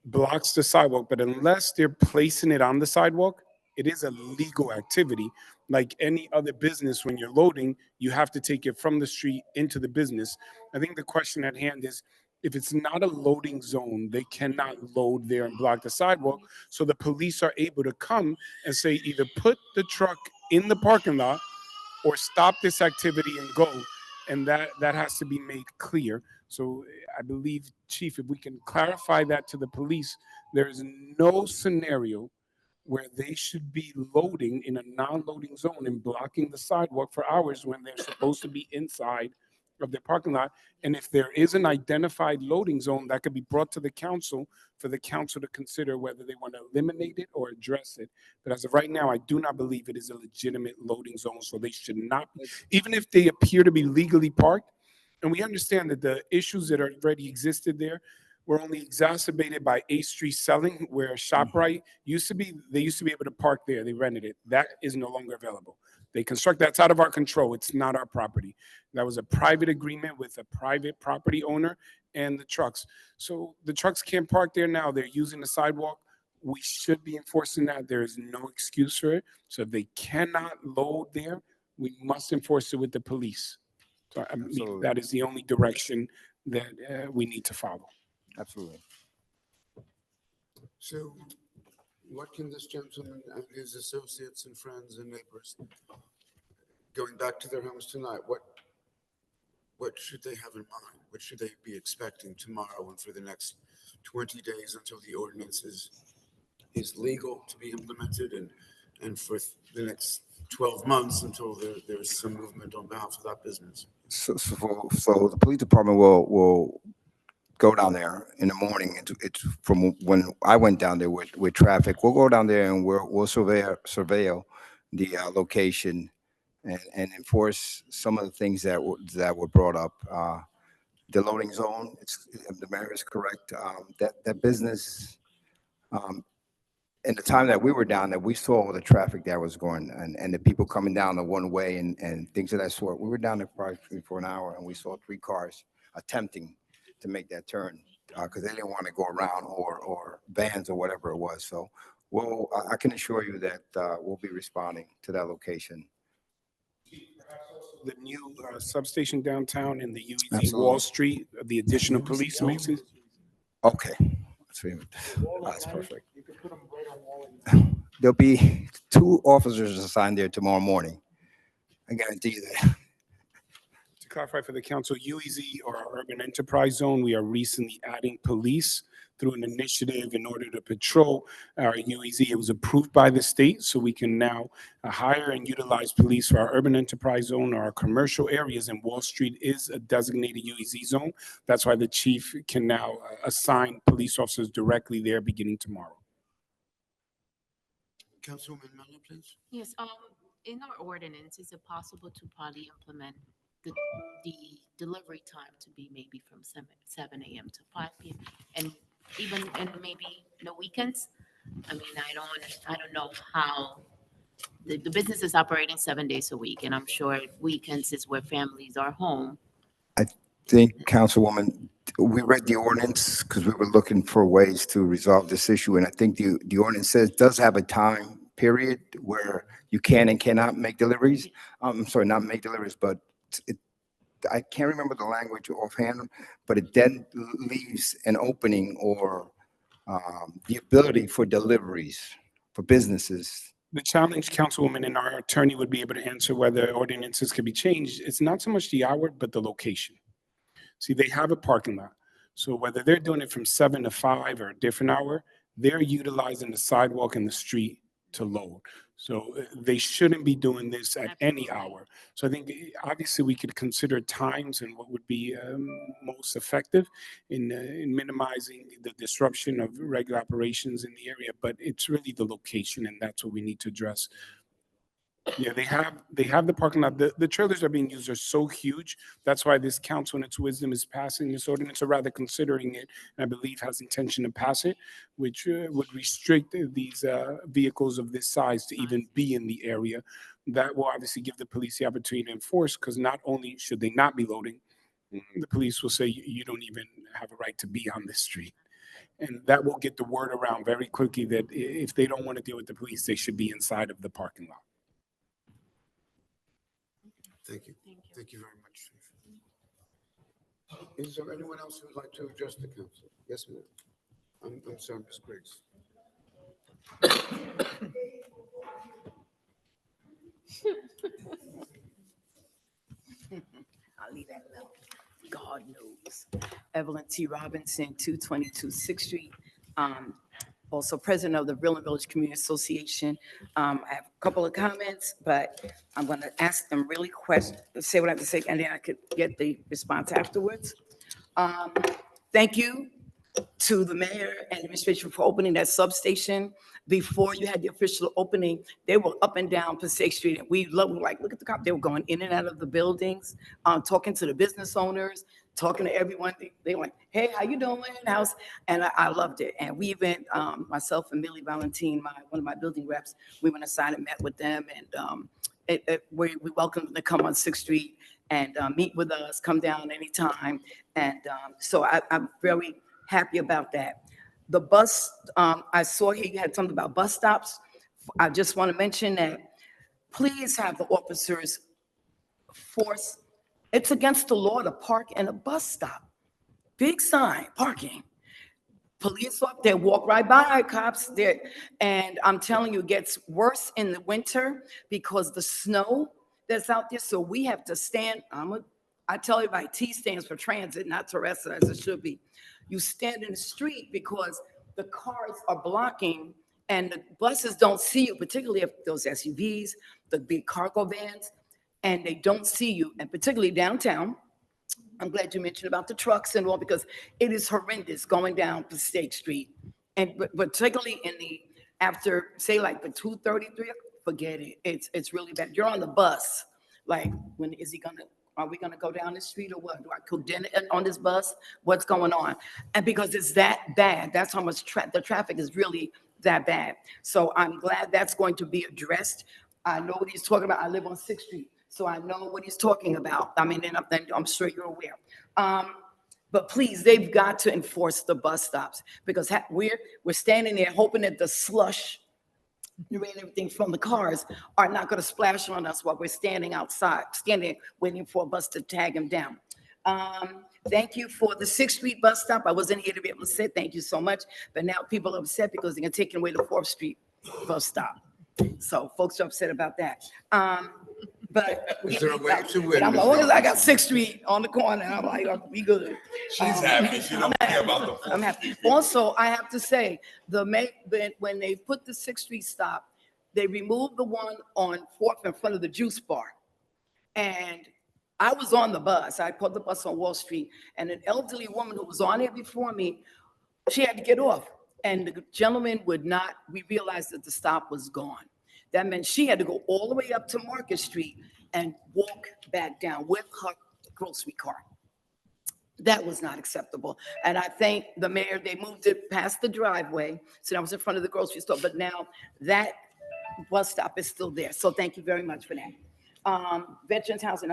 blocks the sidewalk, but unless they're placing it on the sidewalk, it is a legal activity. Like any other business, when you're loading, you have to take it from the street into the business. I think the question at hand is, if it's not a loading zone, they cannot load there and block the sidewalk. So the police are able to come and say, either put the truck in the parking lot or stop this activity and go. And that has to be made clear. So I believe, Chief, if we can clarify that to the police, there is no scenario where they should be loading in a non-loading zone and blocking the sidewalk for hours when they're supposed to be inside of their parking lot. And if there is an identified loading zone, that could be brought to the council for the council to consider whether they want to eliminate it or address it. But as of right now, I do not believe it is a legitimate loading zone, so they should not, even if they appear to be legally parked. And we understand that the issues that already existed there were only exacerbated by 8th Street selling, where ShopRite used to be, they used to be able to park there. They rented it. That is no longer available. They construct, that's out of our control. It's not our property. That was a private agreement with a private property owner and the trucks. So the trucks can't park there now. They're using the sidewalk. We should be enforcing that. There is no excuse for it. So if they cannot load there, we must enforce it with the police. So I mean, Absolutely. that is the only direction that we need to follow. Absolutely. So what can this gentleman and his associates and friends and neighbors, going back to their homes tonight, what should they have in mind? What should they be expecting tomorrow and for the next 20 days until the ordinance is legal to be implemented, and for the next 12 months until there's some movement on behalf of that business? So the police department will go down there in the morning. It's from when I went down there with traffic. We'll go down there and we'll surveil the location and enforce some of the things that were brought up. The loading zone, the mayor is correct. That business, in the time that we were down there, we saw the traffic that was going and the people coming down the one way and things of that sort. We were down there probably for an hour and we saw 3 cars attempting to make that turn because they didn't want to go around or vans or whatever it was. So I can assure you that we'll be responding to that location. The new substation downtown and the UEZ Absolutely. Wall Street, the additional police makes it. Okay. That's perfect. There'll be 2 officers assigned there tomorrow morning. I guarantee you that. To clarify for the council, UEZ or our urban enterprise zone, we are recently adding police through an initiative in order to patrol our UEZ. It was approved by the state, so we can now hire and utilize police for our urban enterprise zone. Our commercial areas, and Wall Street is a designated UEZ zone. That's why the chief can now assign police officers directly there beginning tomorrow. Councilwoman Miller, please. Yes, in our ordinance, is it possible to probably implement the delivery time to be maybe from 7 a.m. to 5 p.m. and even and maybe no weekends? I mean, I don't know how the business is operating 7 days a week, and I'm sure weekends is where families are home. I think, Councilwoman, we read the ordinance because we were looking for ways to resolve this issue. And I think the ordinance does have a time period where you can and cannot make deliveries. I'm sorry, not make deliveries, but I can't remember the language offhand, but it then leaves an opening or the ability for deliveries for businesses. The challenge, Councilwoman, and our attorney would be able to answer whether ordinances could be changed. It's not so much the hour, but the location. See, they have a parking lot. So whether they're doing it from 7 to 5 or a different hour, they're utilizing the sidewalk and the street to load. So they shouldn't be doing this at any hour. So I think obviously we could consider times and what would be most effective in minimizing the disruption of regular operations in the area. But it's really the location, and that's what we need to address. Yeah, they have the parking lot. The trailers are being used are so huge. That's why this council in its wisdom is passing this ordinance, or rather considering it, and I believe has intention to pass it, which would restrict these vehicles of this size to even be in the area. That will obviously give the police the opportunity to enforce, because not only should they not be loading, the police will say you don't even have a right to be on this street. And that will get the word around very quickly that if they don't want to deal with the police, they should be inside of the parking lot. Thank you. Thank you very much. Is there anyone else who would like to address the council? Yes, ma'am. I'm sorry, Ms. Griggs. I'll leave that alone. God knows. Evelyn T. Robinson, 222 6th Street. Also president of the Real and Village Community Association. I have a couple of comments, but I'm going to ask them really say what I have to say, and then I could get the response afterwards. Thank you to the mayor and administration for opening that substation. Before you had the official opening, they were up and down Passaic Street, and we were like, look at the cop. They were going in and out of the buildings, talking to the business owners, talking to everyone. They were like, hey, how you doing? And I loved it. And we even, myself and Millie Valentine, one of my building reps, we went aside and met with them, and we welcomed them to come on 6th Street and meet with us, come down anytime. And so I'm very happy about that. The bus, I saw he had something about bus stops. I just want to mention that please have the officers force, it's against the law to park in a bus stop. Big sign, parking. Police up there walk right by, cops there. And I'm telling you, it gets worse in the winter because the snow that's out there. So we have to stand, I tell everybody, T stands for transit, not Teresa, as it should be. You stand in the street because the cars are blocking and the buses don't see you, particularly if those SUVs, the big cargo vans, and they don't see you, and particularly downtown. I'm glad you mentioned about the trucks and all, because it is horrendous going down Passaic Street. And particularly in the, after, say like the 2:33, forget it. It's really bad. You're on the bus. Like, when is he gonna, are we gonna go down the street or what? Do I cook dinner on this bus? What's going on? And because it's that bad, that's how much the traffic is really that bad. So I'm glad that's going to be addressed. I know what he's talking about. I live on 6th Street, so I know what he's talking about. I mean, and I'm sure you're aware. But please, they've got to enforce the bus stops, because we're standing there hoping that the slush and everything from the cars are not going to splash on us while we're standing outside, standing waiting for a bus to tag them down. Thank you for the 6th Street bus stop. I wasn't here to be able to say thank you so much, but now people are upset because they're going to take away the 4th Street bus stop. So folks are upset about that. But Is there a way to win? I'm like, I got 6th Street on the corner, and I'm like, oh, we good. She's happy. She don't care about the. I'm happy. Also, I have to say, when they put the 6th Street stop, they removed the one on 4th in front of the juice bar. And I was on the bus. I caught the bus on Wall Street, and an elderly woman who was on it before me, she had to get off. And the gentleman would not, we realized that the stop was gone. That meant she had to go all the way up to Market Street and walk back down with her grocery cart. That was not acceptable. And I thank the mayor, they moved it past the driveway. So I was in front of the grocery store, but now that bus stop is still there. So thank you very much for that. Veterans Housing,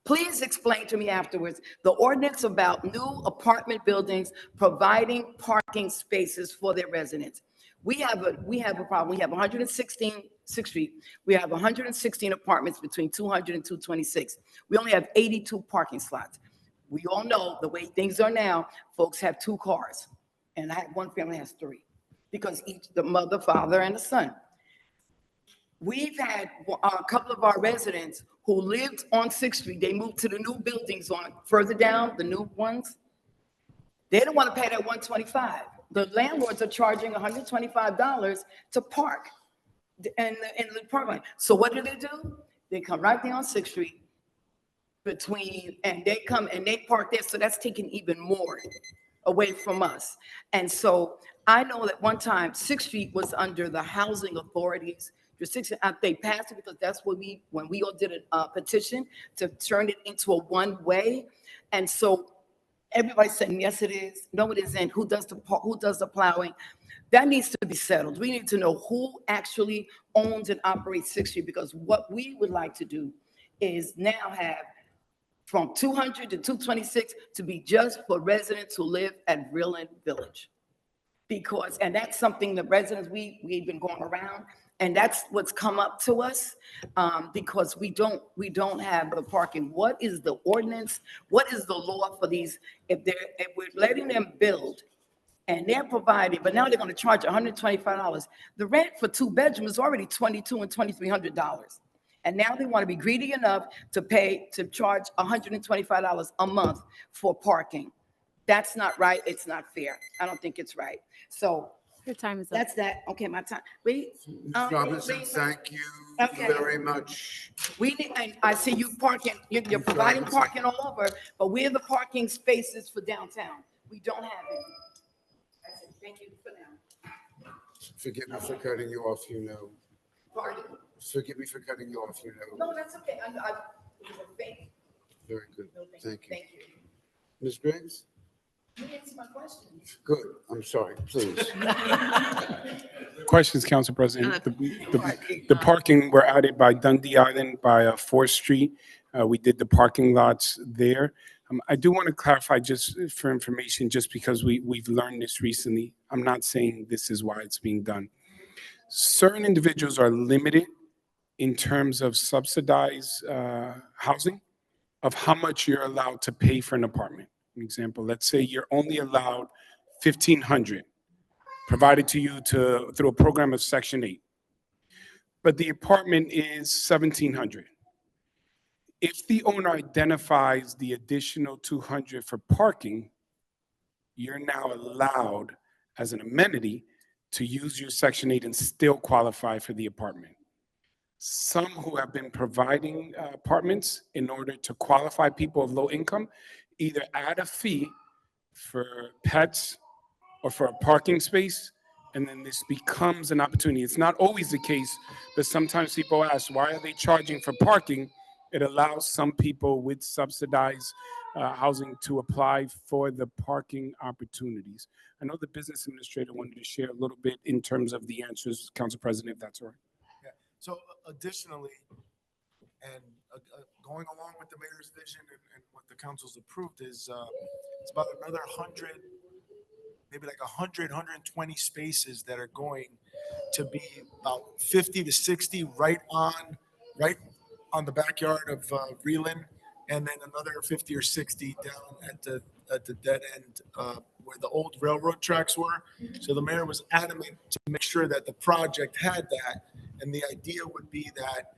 please explain to me afterwards the ordinance about new apartment buildings providing parking spaces for their residents. We have a problem. We have 116 6th Street. We have 116 apartments between 200 and 226. We only have 82 parking slots. We all know the way things are now, folks have 2 cars. And I have one family has 3, because the mother, father, and the son. We've had a couple of our residents who lived on 6th Street. They moved to the new buildings on further down, the new ones. They don't want to pay that $125. The landlords are charging $125 to park in the parking. So what do? They come right there on 6th Street and they come and they park there. So that's taking even more away from us. And so I know that one time 6th Street was under the housing authority's restriction. They passed it because that's what when we all did a petition to turn it into a one-way. And so everybody's saying, yes, it is. No, it isn't. Who does the plowing? That needs to be settled. We need to know who actually owns and operates 6th Street, because what we would like to do is now have from 200 to 226 to be just for residents who live at Reland Village. Because, and that's something the residents, we've been going around, and that's what's come up to us, because we don't have the parking. What is the ordinance? What is the law for these? If we're letting them build and they're providing, but now they're going to charge $125. The rent for 2 bedrooms is already $2,200 and $2,300. And now they want to be greedy enough to charge $125 a month for parking. That's not right. It's not fair. I don't think it's right. So Your time is up. that's that. Okay, my time. Wait. Ms. Robinson, thank you Okay. very much. We need, and I see you parking, you're providing parking all over, but where are the parking spaces for downtown? We don't have any. I said, thank you for now. Forgive me for cutting you off, you know. Pardon? Forgive me for cutting you off, you know. No, that's okay. Thank you. Very good. Thank you. Thank you. Ms. Briggs? You answered my question. Good. I'm sorry, please. Questions, Council President? The parking were added by Dundee Island by 4th Street. We did the parking lots there. I do want to clarify, just for information, just because we've learned this recently. I'm not saying this is why it's being done. Certain individuals are limited in terms of subsidized housing, of how much you're allowed to pay for an apartment. An example, let's say you're only allowed $1,500 provided to you through a program of Section 8, but the apartment is $1,700. If the owner identifies the additional $200 for parking, you're now allowed as an amenity to use your Section 8 and still qualify for the apartment. Some who have been providing apartments in order to qualify people of low income either add a fee for pets or for a parking space, and then this becomes an opportunity. It's not always the case, but sometimes people ask, why are they charging for parking? It allows some people with subsidized housing to apply for the parking opportunities. I know the business administrator wanted to share a little bit in terms of the answers, Council President, if that's all right. Yeah. So additionally, and going along with the mayor's vision and what the council's approved is it's about another 100, maybe like 120 spaces that are going to be about 50 to 60 right on the backyard of Reland, and then another 50 or 60 down at the dead end where the old railroad tracks were. So the mayor was adamant to make sure that the project had that, and the idea would be that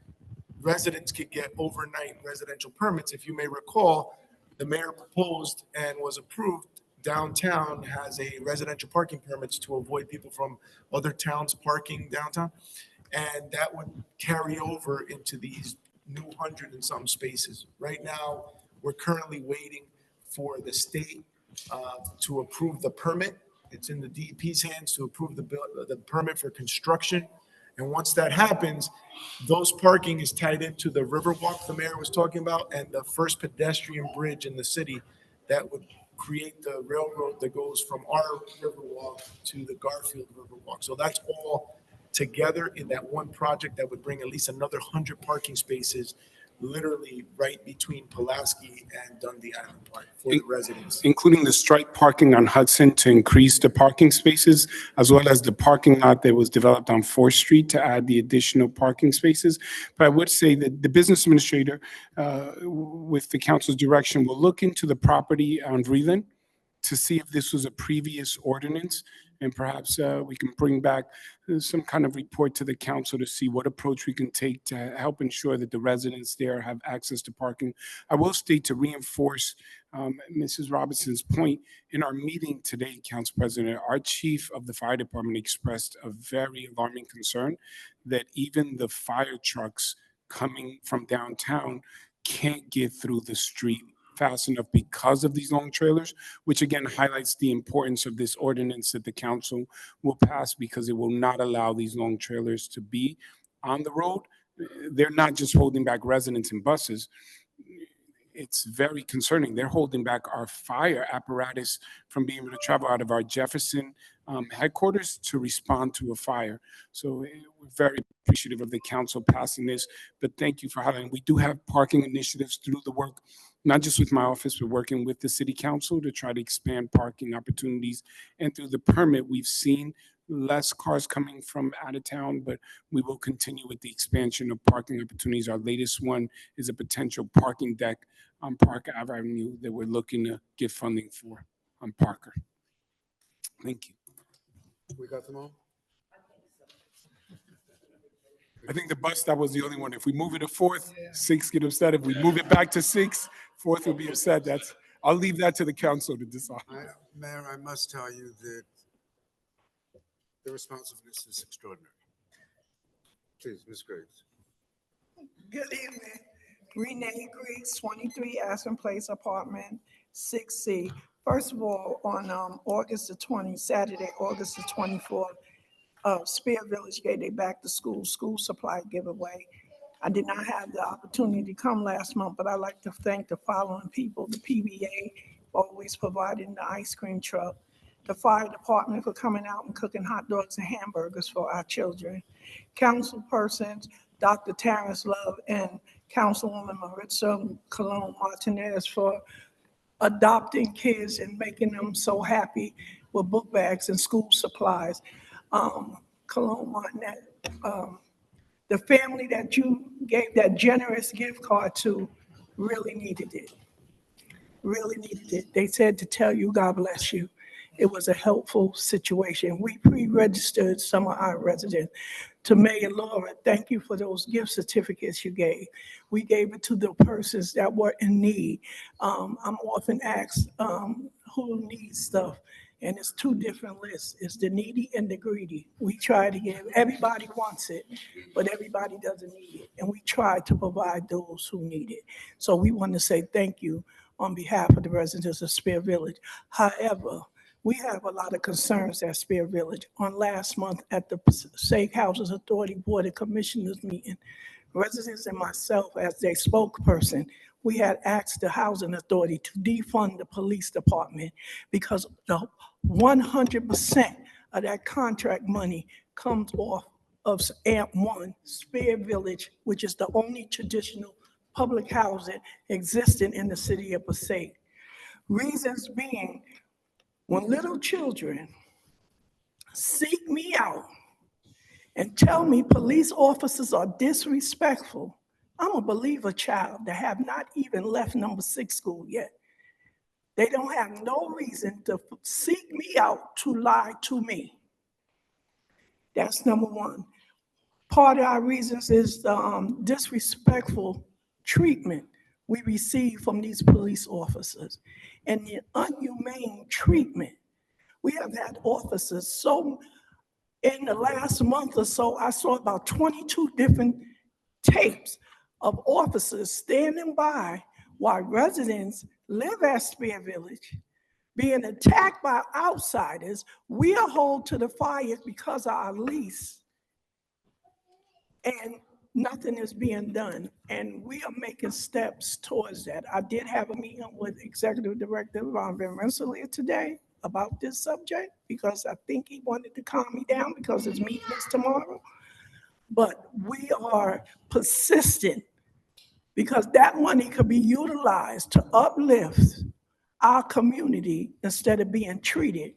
residents could get overnight residential permits. If you may recall, the mayor proposed and was approved, downtown has a residential parking permits to avoid people from other towns parking downtown. And that would carry over into these new 100 and some spaces. Right now, we're currently waiting for the state to approve the permit. It's in the DEP's hands to approve the permit for construction. And once that happens, those parking is tied into the Riverwalk the mayor was talking about and the first pedestrian bridge in the city that would create the railroad that goes from our Riverwalk to the Garfield Riverwalk. So that's all together in that one project that would bring at least another 100 parking spaces literally right between Pulaski and Dundee Island Park for the residents. Including the striped parking on Hudson to increase the parking spaces, as well as the parking lot that was developed on 4th Street to add the additional parking spaces. But I would say that the business administrator, with the council's direction, will look into the property on Vreeland to see if this was a previous ordinance, and perhaps we can bring back some kind of report to the council to see what approach we can take to help ensure that the residents there have access to parking. I will state, to reinforce Mrs. Robinson's point, in our meeting today, Council President, our chief of the fire department expressed a very alarming concern that even the fire trucks coming from downtown can't get through the street fast enough because of these long trailers, which again highlights the importance of this ordinance that the council will pass, because it will not allow these long trailers to be on the road, they're not just holding back residents and buses. It's very concerning. They're holding back our fire apparatus from being able to travel out of our Jefferson headquarters to respond to a fire. So we're very appreciative of the council passing this, but thank you for highlighting. We do have parking initiatives through the work, not just with my office, but working with the city council to try to expand parking opportunities. And through the permit, we've seen less cars coming from out of town, but we will continue with the expansion of parking opportunities. Our latest one is a potential parking deck on Park Avenue that we're looking to get funding for on Parker. Thank you. We got them all? I think the bus stop was the only one. If we move it to 4th, 6 get upset. If we move it back to 6, 4th will be upset. I'll leave that to the council to decide. Mayor, I must tell you that the responsiveness is extraordinary. Please, Ms. Griggs. Good evening. Renee Griggs, 23 Aspen Place, apartment 6C. First of all, on Saturday, August the 24th, Spear Village gave their back to school supply giveaway. I did not have the opportunity to come last month, but I'd like to thank the following people: the PBA, always providing the ice cream truck, the fire department for coming out and cooking hot dogs and hamburgers for our children, council persons, Dr. Terrence Love and Councilwoman Maritza Colon Martinez for adopting kids and making them so happy with book bags and school supplies. Colon Martinez, the family that you gave that generous gift card to really needed it. Really needed it. They said to tell you, God bless you. It was a helpful situation. We pre-registered some of our residents. To Mayor Laura, thank you for those gift certificates you gave. We gave it to the persons that were in need. I'm often asked who needs stuff, and it's two different lists. It's the needy and the greedy. We try to give, everybody wants it, but everybody doesn't need it. And we try to provide those who need it. So we want to say thank you on behalf of the residents of Spear Village. However, we have a lot of concerns at Spear Village. On last month at the Passaic Housing Authority Board of Commissioners meeting, residents and myself as their spokesperson, we had asked the Housing Authority to defund the police department because the 100% of that contract money comes off of AMP1, Spear Village, which is the only traditional public housing existing in the city of Passaic. Reasons being, when little children seek me out and tell me police officers are disrespectful, I'm a believer child that have not even left number 6 school yet. They don't have no reason to seek me out to lie to me. That's number one. Part of our reasons is the disrespectful treatment we receive from these police officers and the inhumane treatment. We have had officers, so in the last month or so, I saw about 22 different tapes of officers standing by while residents live at Spear Village, being attacked by outsiders. We are held to the fire because of our lease, and nothing is being done. And we are making steps towards that. I did have a meeting with Executive Director Ron Van Rensselaer today about this subject because I think he wanted to calm me down because his meeting is tomorrow. But we are persistent because that money could be utilized to uplift our community instead of being treated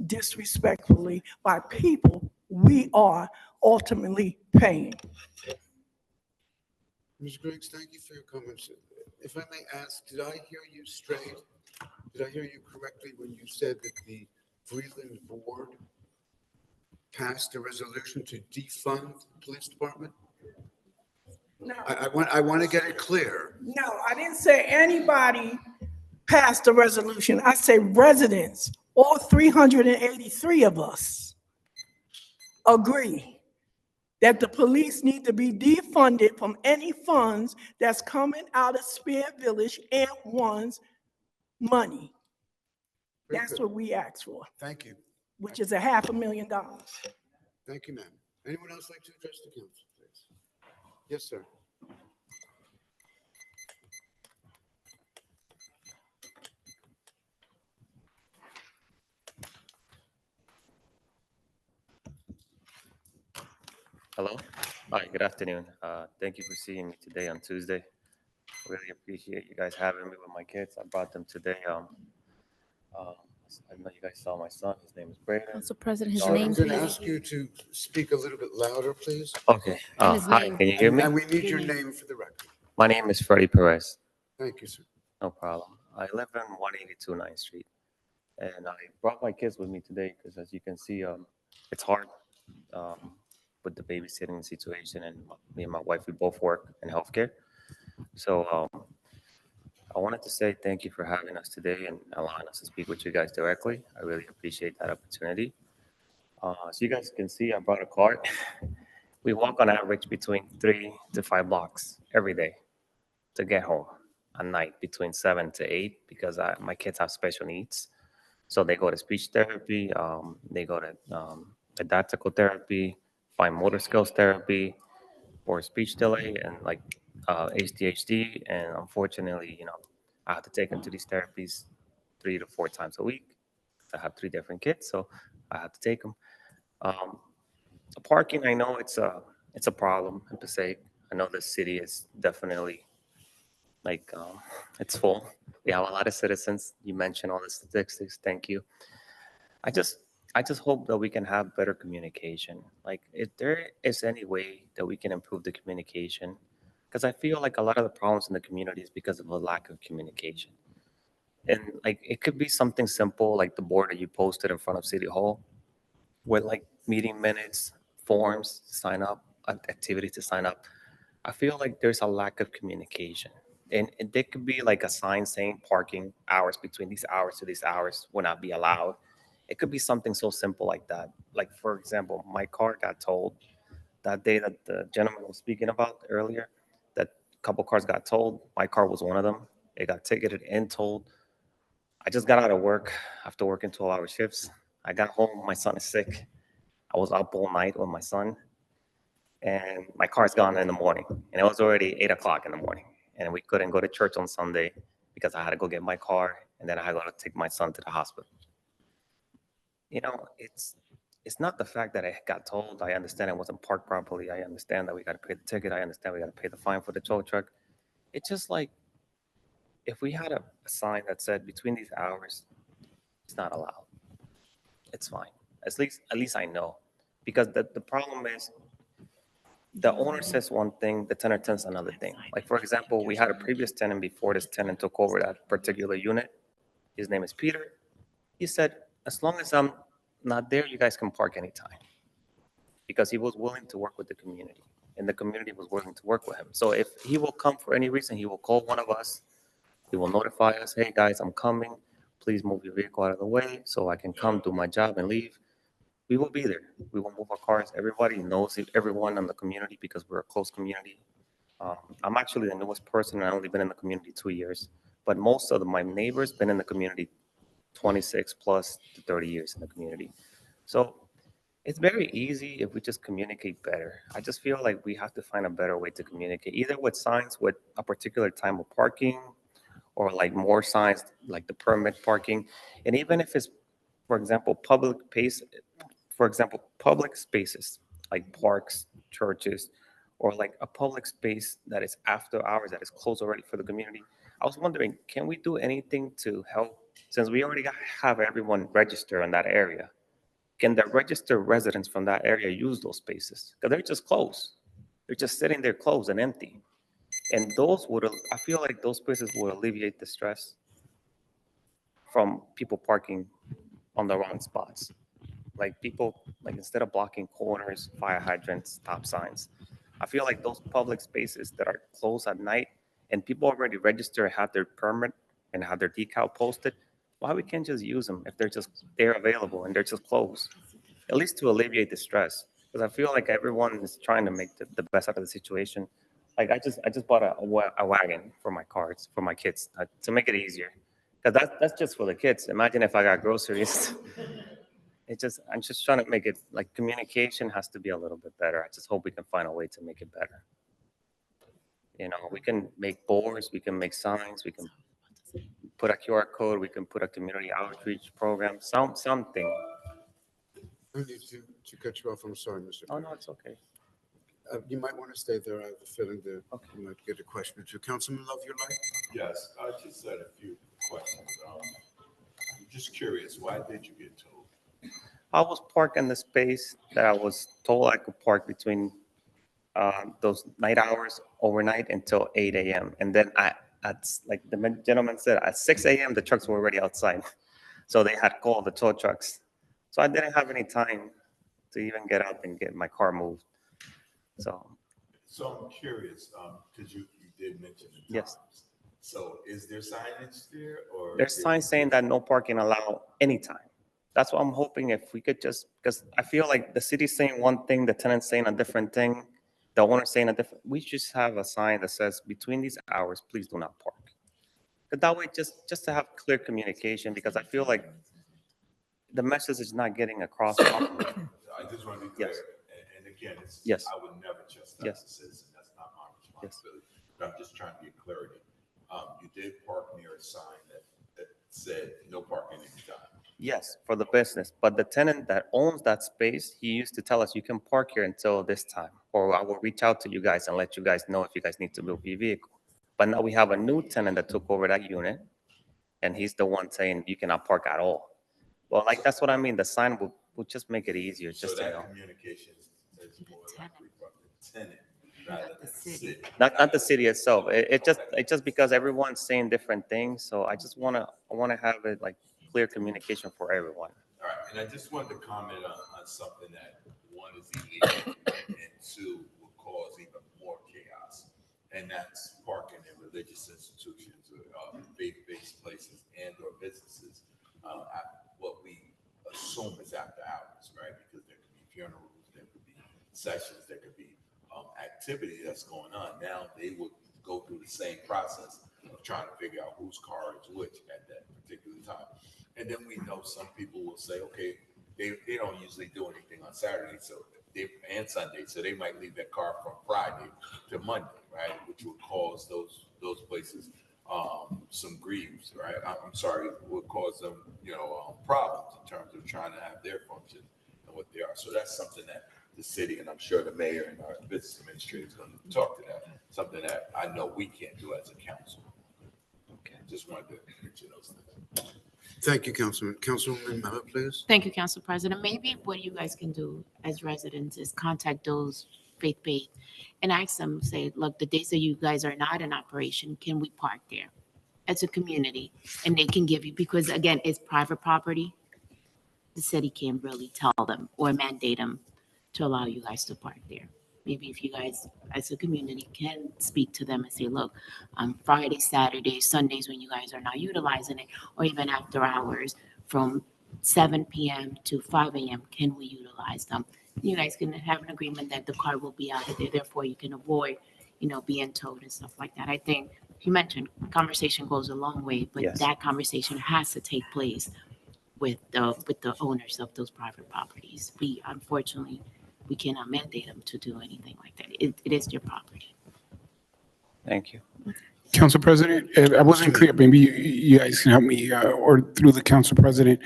disrespectfully by people we are ultimately paying. Ms. Griggs, thank you for your comments. If I may ask, did I hear you straight? Did I hear you correctly when you said that the Freeland Board passed a resolution to defund the police department? No. I want to get it clear. No, I didn't say anybody passed a resolution. I say residents, all 383 of us agree that the police need to be defunded from any funds that's coming out of Spear Village and one's money. Very That's good. what we asked for, Thank you. which is $500,000. Thank you, ma'am. Anyone else like to address the council, please? Yes, sir. Hello. Hi, good afternoon. Thank you for seeing me today on Tuesday. Really appreciate you guys having me with my kids. I brought them today. I know you guys saw my son. His name is Brayden. Council President, his Sir, I'm name, going to please. ask you to speak a little bit louder, please. Okay. And his Hi, name. can you hear me? And we need Your your name. name for the record. My name is Freddie Perez. Thank you, sir. No problem. I live in 182 9th Street. And I brought my kids with me today because, as you can see, it's hard with the babysitting situation. And me and my wife, we both work in healthcare. So I wanted to say thank you for having us today and allowing us to speak with you guys directly. I really appreciate that opportunity. So you guys can see, I brought a cart. We walk on average between 3 to 5 blocks every day to get home at night between 7 to 8 because my kids have special needs. So they go to speech therapy, they go to didactical therapy, fine motor skills therapy, for speech delay and like ADHD. And unfortunately, I have to take them to these therapies 3 to 4 times a week. I have 3 different kids, so I have to take them. Um, Parking, I know it's a problem in Passaic. I know the city is definitely like it's full. We have a lot of citizens. You mentioned all the statistics. Thank you. I just I just hope that we can have better communication. Like if there is any way that we can improve the communication, because I feel like a lot of the problems in the community is because of a lack of communication. And like it could be something simple like the board that you posted in front of City Hall with like meeting minutes, forms, sign up, activities to sign up. I feel like there's a lack of communication. And there could be like a sign saying parking hours between these hours to these hours will not be allowed. It could be something so simple like that. Like, for example, my car got towed that day that the gentleman was speaking about earlier, that a couple cars got towed. My car was one of them. It got ticketed and towed. I just got out of work after working 12-hour shifts. I got home. My son is sick. I was up all night with my son, and my car's gone in the morning. And it was already 8 o'clock in the morning, and we couldn't go to church on Sunday because I had to go get my car, and then I had to go to take my son to the hospital. It's not the fact that I got told. I understand I wasn't parked properly. I understand that we got to pay the ticket. I understand we got to pay the fine for the tow truck. It's just like if we had a sign that said between these hours, it's not allowed. It's fine. At least I know, because the problem is the owner says one thing, the tenant says another thing. Like, for example, we had a previous tenant before this tenant took over that particular unit. His name is Peter. He said, as long as I'm not there, you guys can park anytime. Because he was willing to work with the community, and the community was willing to work with him. So if he will come for any reason, he will call one of us. He will notify us, hey, guys, I'm coming. Please move your vehicle out of the way so I can come do my job and leave. We will be there. We will move our cars. Everybody knows everyone in the community because we're a close community. I'm actually the newest person, and I've only been in the community 2 years. But most of my neighbors been in the community 26 plus to 30 years in the community. So it's very easy if we just communicate better. I just feel like we have to find a better way to communicate, either with signs with a particular time of parking, or like more signs like the permit parking. And even if it's, for example, public spaces like parks, churches, or like a public space that is after hours, that is closed already for the community. I was wondering, can we do anything to help, since we already have everyone register in that area? Can the registered residents from that area use those spaces? Because they're just closed. They're just sitting there closed and empty. And I feel like those spaces will alleviate the stress from people parking on the wrong spots. Like people, like instead of blocking corners, fire hydrants, stop signs, I feel like those public spaces that are closed at night and people already register, have their permit and have their decal posted, why we can't just use them if they're available and they're just closed? At least to alleviate the stress. Because I feel like everyone is trying to make the best out of the situation. Like I just bought a wagon for my cars, for my kids, to make it easier. Because that's just for the kids. Imagine if I got groceries. I'm just trying to make it, like, communication has to be a little bit better. I just hope we can find a way to make it better. You know, we can make boards, we can make signs, we can put a QR code, we can put a community outreach program, something. I need to cut you off. I'm sorry, Mr. Oh, no, Perez. it's okay. You might want to stay there. I have a feeling that you might get a question or two. Councilman Love, your light? Yes, I just had a few questions. I'm just curious, why did you get told? I was parked in the space that I was told I could park between those night hours overnight until 8 a.m. And then like the gentleman said, at 6 a.m., the trucks were already outside. So they had called the tow trucks. So I didn't have any time to even get up and get my car moved. So, So I'm curious, because you did mention the yes, times. So is there signage there or? there's signs saying that no parking allowed anytime. That's what I'm hoping if we could just, because I feel like the city's saying one thing, the tenant's saying a different thing, the owner's saying a different, we just have a sign that says between these hours, please do not park. But that way, just to have clear communication, because I feel like the message is not getting across properly. I just want to be clear, Yes. and again, it's, Yes. I would never chastise Yes. a citizen, that's not my responsibility. But I'm just trying to get clarity. You did park near a sign that said no parking anytime. Yes, for the business, but the tenant that owns that space, he used to tell us, you can park here until this time, or I will reach out to you guys and let you guys know if you guys need to move your vehicle. But now we have a new tenant that took over that unit, and he's the one saying you cannot park at all. Well, like, that's what I mean, the sign will just make it easier, So just to know. that communication is more likely from the tenant rather than the city. Not the city itself, it's just because everyone's saying different things, so I just wanna have it like clear communication for everyone. All right, and I just wanted to comment on something that, one, is illegal, and two, will cause even more chaos. And that's parking in religious institutions, or faith-based places and or businesses. What we assume is after hours, right? Because there could be funerals, there could be sessions, there could be activity that's going on. Now, they would go through the same process of trying to figure out whose car is which at that particular time. And then we know some people will say, okay, they don't usually do anything on Saturday, and Sunday, so they might leave their car from Friday to Monday, right? Which would cause those places some grieves, right? I'm sorry, would cause them, problems in terms of trying to have their function and what they are. So that's something that the city, and I'm sure the mayor and our business administrator is going to talk to that. Something that I know we can't do as a council. Okay, just wanted to mention those things. Thank you, Councilman. Councilwoman Miller, please. Thank you, Council President. Maybe what you guys can do as residents is contact those faith-based and ask them, say, look, the days that you guys are not in operation, can we park there as a community? And they can give you, because again, it's private property. The city can't really tell them or mandate them to allow you guys to park there. Maybe if you guys, as a community, can speak to them and say, look, Fridays, Saturdays, Sundays, when you guys are not utilizing it, or even after hours from 7 p.m. to 5 a.m., can we utilize them? You guys can have an agreement that the car will be out of there, therefore you can avoid, being towed and stuff like that. I think you mentioned conversation goes a long way, but Yes. that conversation has to take place with the owners of those private properties. Unfortunately, we cannot mandate them to do anything like that. It is their property. Thank you. Council President, I wasn't clear, maybe you guys can help me, or through the Council President.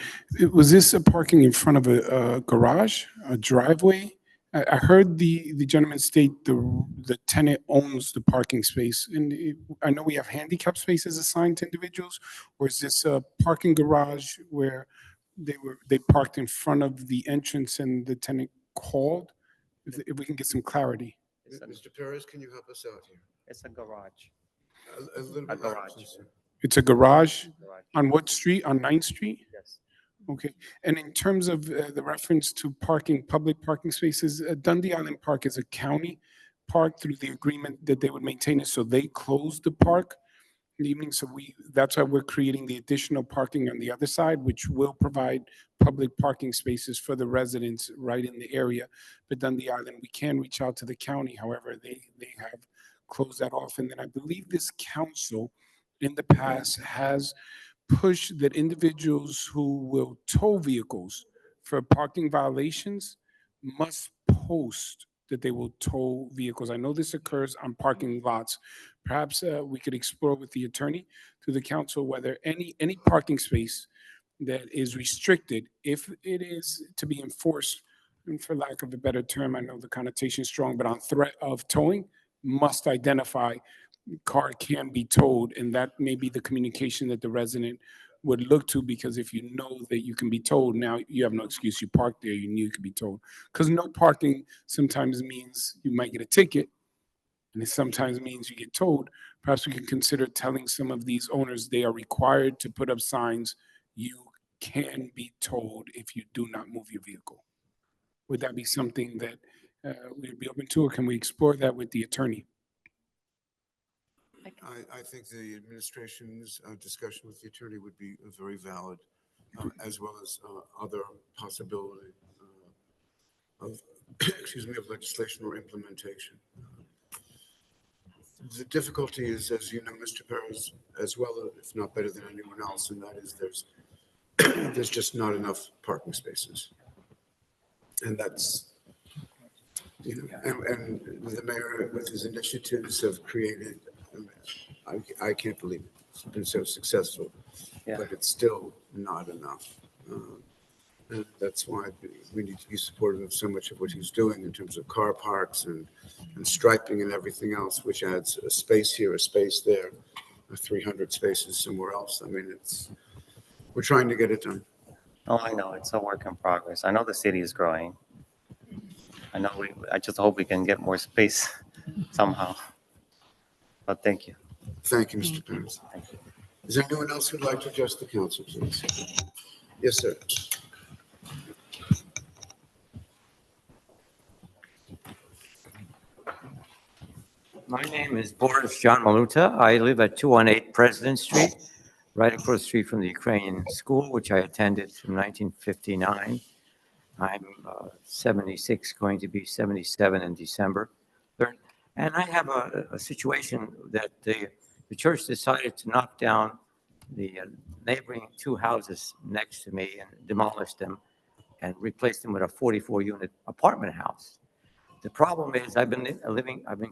Was this a parking in front of a garage, a driveway? I heard the gentleman state the tenant owns the parking space, and I know we have handicap spaces assigned to individuals, or is this a parking garage where they parked in front of the entrance and the tenant called? If we can get some clarity. Mr. Perez, can you help us out here? It's a garage. A little A bit louder, garage. please, sir. It's a garage? Garage. On what street? On 9th Street? Yes. Okay. And in terms of the reference to parking, public parking spaces, Dundee Island Park is a county park through the agreement that they would maintain it, so they closed the park in the evening. So that's why we're creating the additional parking on the other side, which will provide public parking spaces for the residents right in the area. But Dundee Island, we can reach out to the county. However, they have closed that off. And then I believe this council in the past has pushed that individuals who will tow vehicles for parking violations must post that they will tow vehicles. I know this occurs on parking lots perhaps we could explore with the attorney to the council whether any parking space that is restricted, if it is to be enforced, and for lack of a better term, I know the connotation is strong, but on threat of towing, must identify car can be towed, and that may be the communication that the resident would look to, because if you know that you can be told, now you have no excuse. You parked there, you knew you could be told. Because no parking sometimes means you might get a ticket, and it sometimes means you get told. Perhaps we can consider telling some of these owners they are required to put up signs, you can be told if you do not move your vehicle. Would that be something that we'd be open to, or can we explore that with the attorney? I think the administration's discussion with the attorney would be very valid, as well as other possibility of, excuse me, of legislation or implementation. The difficulty is, as you know, Mr. Perez, as well, if not better than anyone else, and that is there's just not enough parking spaces. And that's, you know, and the mayor with his initiatives have created, I can't believe it's been so successful, but it's still not enough. And that's why we need to be supportive of so much of what he's doing in terms of car parks and striping and everything else, which adds a space here, a space there, 300 spaces somewhere else. I mean, we're trying to get it done. Oh, I know, it's a work in progress. I know the city is growing. I just hope we can get more space somehow. But thank you. Thank you, Mr. Perez. Is there anyone else who'd like to address the council, please? Yes, sir. My name is Boris John Maluta. I live at 218 President Street, right across the street from the Ukrainian school, which I attended from 1959. I'm 76, going to be 77 in December 3rd. And I have a situation that the church decided to knock down the neighboring two houses next to me and demolish them and replace them with a 44-unit apartment house. The problem is I've been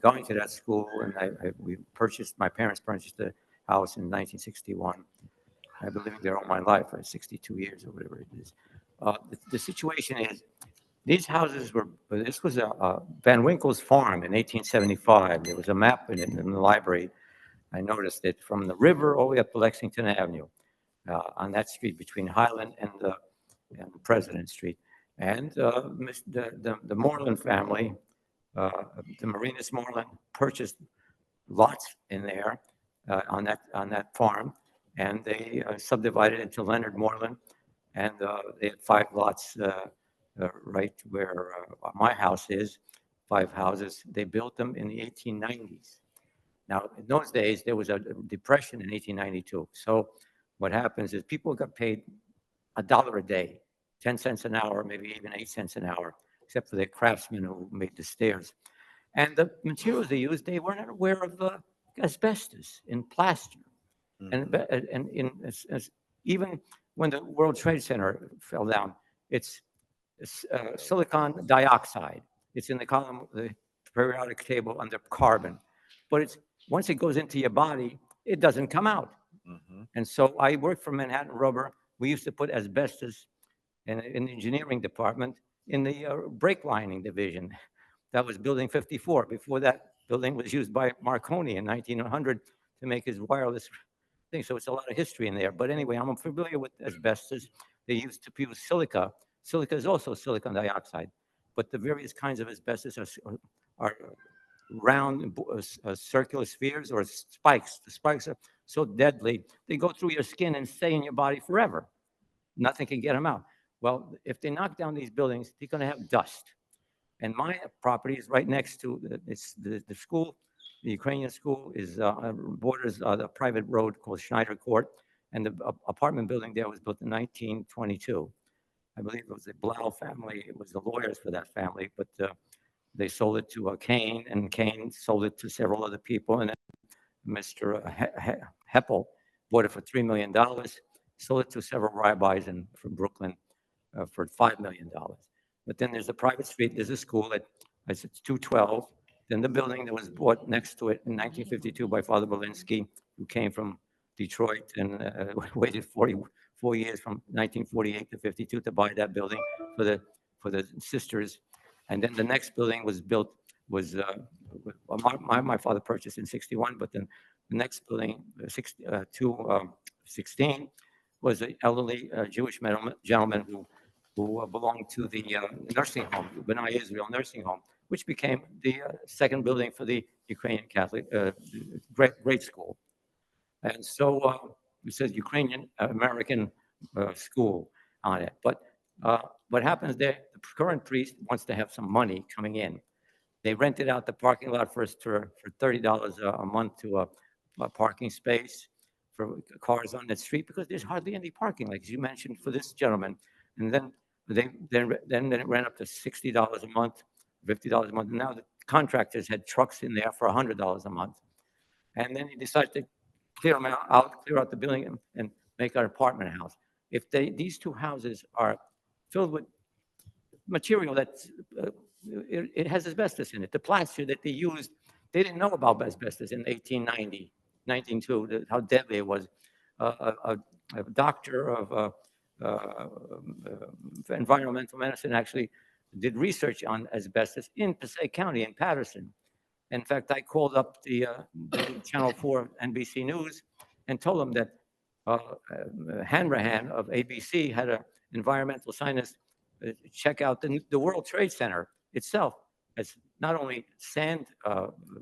going to that school, and my parents purchased the house in 1961. I've been living there all my life, for 62 years or whatever it is. The situation is, these houses this was Van Winkle's farm in 1875. There was a map in the library. I noticed it from the river all the way up to Lexington Avenue, on that street between Highland and President Street. And the Moreland family, the Marinas Moreland, purchased lots in there on that farm, and they subdivided into Leonard Moreland, and they had 5 lots right where my house is, 5 houses. They built them in the 1890s. Now, in those days, there was a depression in 1892. So what happens is people got paid $1 a day, 10 cents an hour, maybe even 8 cents an hour, except for the craftsmen who made the stairs. And the materials they used, they were not aware of asbestos in plaster. Mm-hmm. Even when the World Trade Center fell down, it's silicon dioxide. It's in the periodic table under carbon. But once it goes into your body, it doesn't come out. Mm-hmm. And so I worked for Manhattan Rubber. We used to put asbestos in the engineering department in the brake lining division. That was building 54. Before that building was used by Marconi in 1900 to make his wireless thing. So it's a lot of history in there. But anyway, I'm familiar with asbestos. They used to use silica. Silica is also silicon dioxide. But the various kinds of asbestos are round circular spheres or spikes. The spikes are so deadly, they go through your skin and stay in your body forever. Nothing can get them out. Well, if they knock down these buildings, they're going to have dust. And my property is right next to the school. The Ukrainian school borders the private road called Schneider Court, and the apartment building there was built in 1922. I believe it was the Blau family. It was the lawyers for that family, but they sold it to Kane, and Kane sold it to several other people. And then Mr. Heppel bought it for $3 million, sold it to several rabbis from Brooklyn for $5 million. But then there's a private street, there's a school it's 212, Then the building that was bought next to it in 1952 by Father Belinsky, who came from Detroit and waited 44 years from 1948 to 52 to buy that building for the sisters. And then the next building was built, my father purchased in 61, but then the next building, 216, was an elderly Jewish gentleman who belonged to the nursing home, B'nai Israel nursing home, which became the second building for the Ukrainian Catholic grade school. And so it says Ukrainian American school on it. But what happens there, the current priest wants to have some money coming in. They rented out the parking lot first for $30 a month to a parking space for cars on that street because there's hardly any parking, like you mentioned, for this gentleman. And then it ran up to $60 a month, $50 a month. And now the contractors had trucks in there for $100 a month. And then he decided to clear out the building and make an apartment house. If these two houses are filled with material that's it has asbestos in it. The plaster that they used, they didn't know about asbestos in 1890, 1902, how deadly it was. A doctor of environmental medicine actually did research on asbestos in Passaic County in Patterson. In fact, I called up the Channel 4 NBC News and told them that Hanrahan of ABC had an environmental scientist check out the World Trade Center itself as not only sand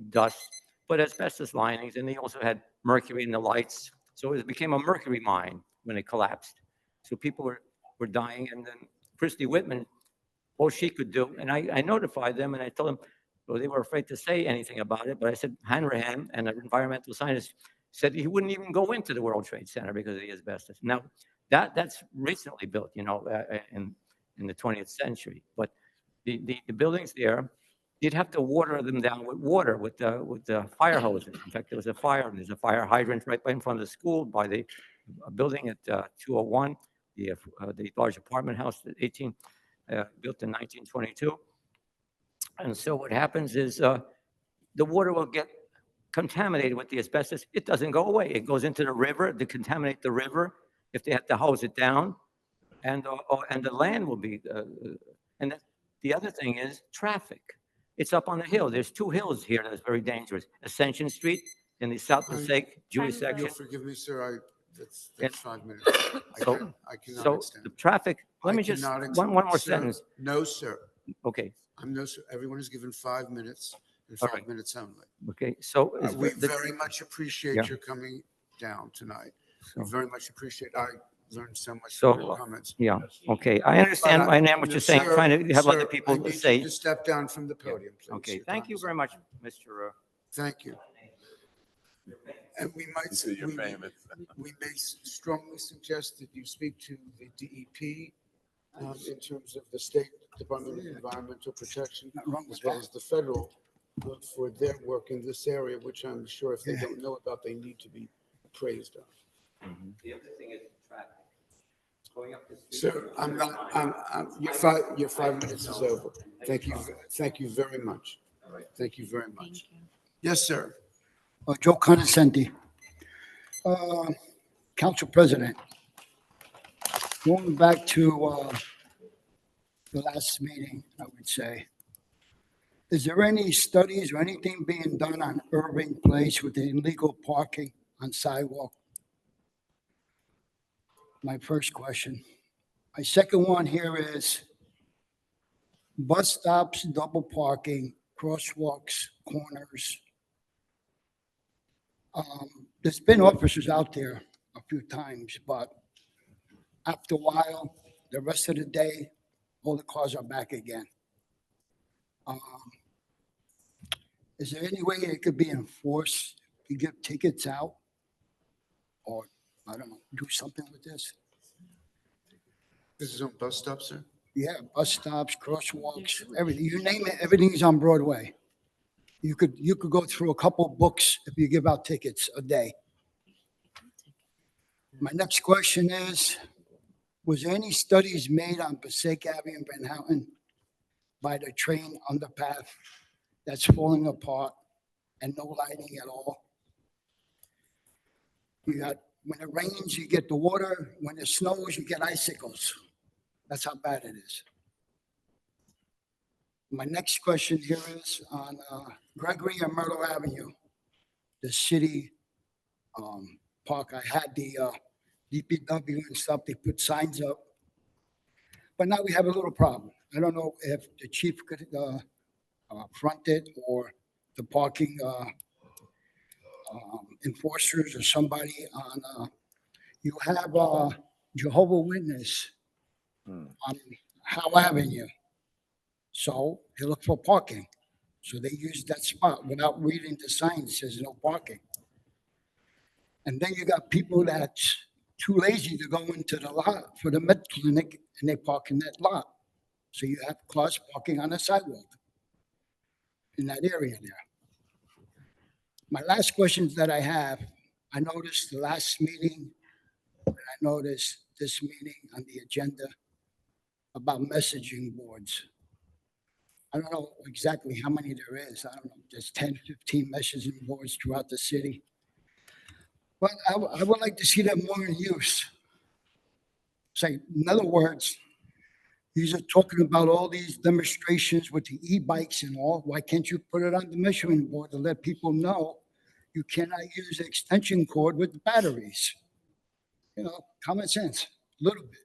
dust, but asbestos linings, and they also had mercury in the lights. So it became a mercury mine when it collapsed. So people were dying, and then Christy Whitman, all she could do, and I notified them, and I told them, well, they were afraid to say anything about it, but I said Hanrahan, and an environmental scientist, said he wouldn't even go into the World Trade Center because of the asbestos. Now, that's recently built, in the 20th century, but the buildings there, you'd have to water them down with water with the fire hoses. In fact, there's a fire hydrant right in front of the school by the building at 201, the large apartment house, built in 1922. And so what happens is the water will get contaminated with the asbestos. It doesn't go away. It goes into the river to contaminate the river if they have to hose it down, and the land will be. And the other thing is traffic. It's up on the hill. There's two hills here that's very dangerous. Ascension Street in the South Passaic Jewish section. You'll forgive me, sir. That's 5 minutes. I cannot extend. The traffic. Let me just one more sentence. No, sir. Okay. No, sir. Everyone is given 5 minutes and 5 minutes only. Okay. So we very much appreciate your coming down tonight. We very much appreciate. I learned so much from your comments. Yeah. Okay. I understand what you're saying. Sir, Trying to have other sir, people I need say. you to step down from the podium, please. Okay. Your Thank time you is very up. much, Mr. Thank you. And we may strongly suggest that you speak to the DEP in terms of the State Department of Environmental Protection, as well as the federal, for their work in this area, which I'm sure if they don't know about, they need to be appraised of. The other thing is traffic. Going up the street. Sir, your 5 minutes is over. Thank you very much. Thank you very much. Yes, sir. Joe Condescendi. Council President, going back to the last meeting, I would say, is there any studies or anything being done on Irving Place with the illegal parking on sidewalk? My first question. My second one here is bus stops, double parking, crosswalks, corners. There's been officers out there a few times, but after a while, the rest of the day, all the cars are back again. Is there any way it could be enforced to give tickets out? Or, I don't know, do something with this? This is on bus stops, sir? Yeah, bus stops, crosswalks, everything. You name it, everything's on Broadway. You could go through a couple books if you give out tickets a day. My next question is, was there any studies made on Passaic Avenue and Van Houten by the train underpath that's falling apart and no lighting at all. You got, when it rains, you get the water. When it snows, you get icicles. That's how bad it is. My next question here is on Gregory and Myrtle Avenue, the city park. I had the DPW and stuff, they put signs up. But now we have a little problem. I don't know if the chief could front it or the parking enforcers or somebody on, you have Jehovah Witness on Howe Avenue. So they look for parking. So they use that spot without reading the sign that says no parking. And then you got people that's too lazy to go into the lot for the med clinic and they park in that lot. So you have cars parking on the sidewalk in that area there. My last questions that I have, I noticed the last meeting, and I noticed this meeting on the agenda about messaging boards. I don't know exactly how many there is. I don't know, there's 10, 15 messaging boards throughout the city. But I would like to see them more in use. Say, in other words, these are talking about all these demonstrations with the e-bikes and all. Why can't you put it on the measuring board to let people know you cannot use the extension cord with the batteries? You know, common sense, a little bit.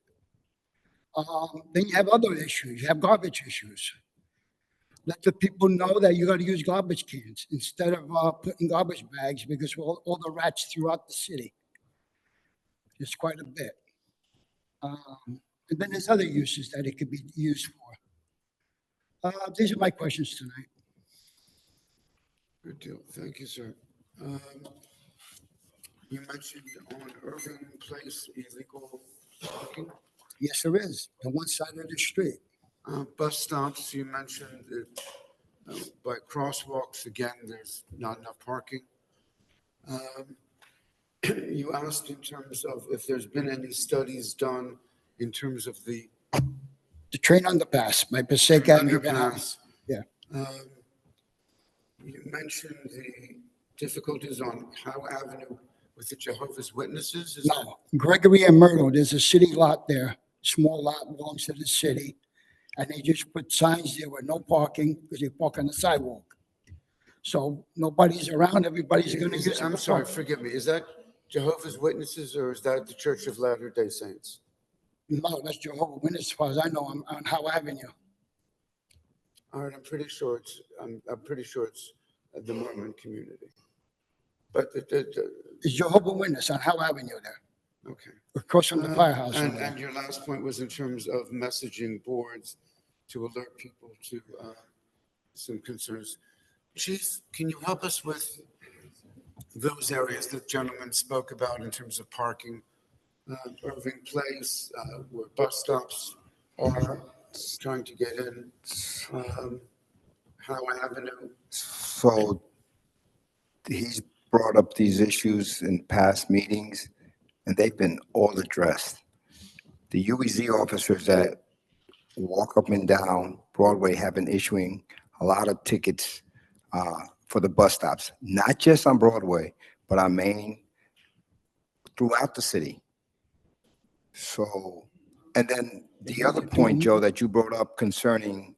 Then you have other issues. You have garbage issues. Let the people know that you got to use garbage cans instead of putting garbage bags because all the rats throughout the city. There's quite a bit. And then there's other uses that it could be used for. These are my questions tonight. Good deal. Thank you, sir. You mentioned on Irving Place illegal parking. Yes, there is. On one side of the street. Bus stops, you mentioned that by crosswalks, again, there's not enough parking. You asked in terms of if there's been any studies done in terms of the train underpass by Passaic Avenue. underpass. Yeah. You mentioned the difficulties on Howe Avenue with the Jehovah's Witnesses. Is No, Gregory and Myrtle, there's a city lot there, small lot belongs to the city. And they just put signs there with no parking because they park on the sidewalk. So nobody's around, everybody's going to use it. I'm sorry, forgive me. Is that Jehovah's Witnesses or is that the Church of Latter-day Saints? No, that's Jehovah Witness, as far as I know, on Howe Avenue. All right, I'm pretty sure it's the Mormon community. But It's Jehovah Witness on Howe Avenue there, okay. across from the firehouse. And your last point was in terms of messaging boards to alert people to some concerns. Chief, can you help us with those areas that gentleman spoke about in terms of parking? Irving Place, where bus stops are trying to get in, Howe Avenue. So he's brought up these issues in past meetings, and they've been all addressed. The UEZ officers that walk up and down Broadway have been issuing a lot of tickets for the bus stops, not just on Broadway, but on Main, throughout the city. So, and then the other point, Joe, that you brought up concerning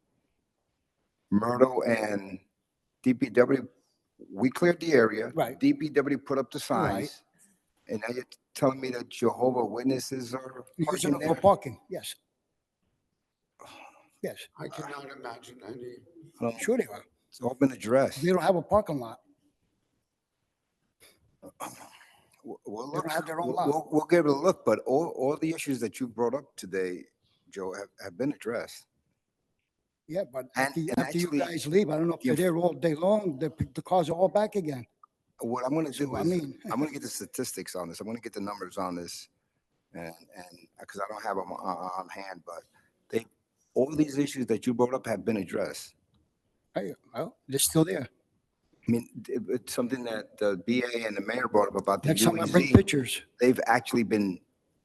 Myrtle and DPW, we cleared the area. Right. DPW put up the signs. Right. And now you're telling me that Jehovah Witnesses are Using parking it there? for parking, yes. Yes, I cannot imagine any. sure they are. It's all been addressed. They don't have a parking lot. We'll They don't have their own lot. We'll give it a look, but all the issues that you brought up today, Joe, have been addressed. Yeah, but And- after and after you actually, guys leave, I don't know if you're there all day long, the cars are all back again. What I'm gonna do So, I is, mean- I'm gonna get the statistics on this. I'm gonna get the numbers on this. And, because I don't have them on hand, but all these issues that you brought up have been addressed. Hey, well, they're still there. I mean, it's something that the BA and the mayor brought up about the Next time I bring UEZ. pictures. They've actually been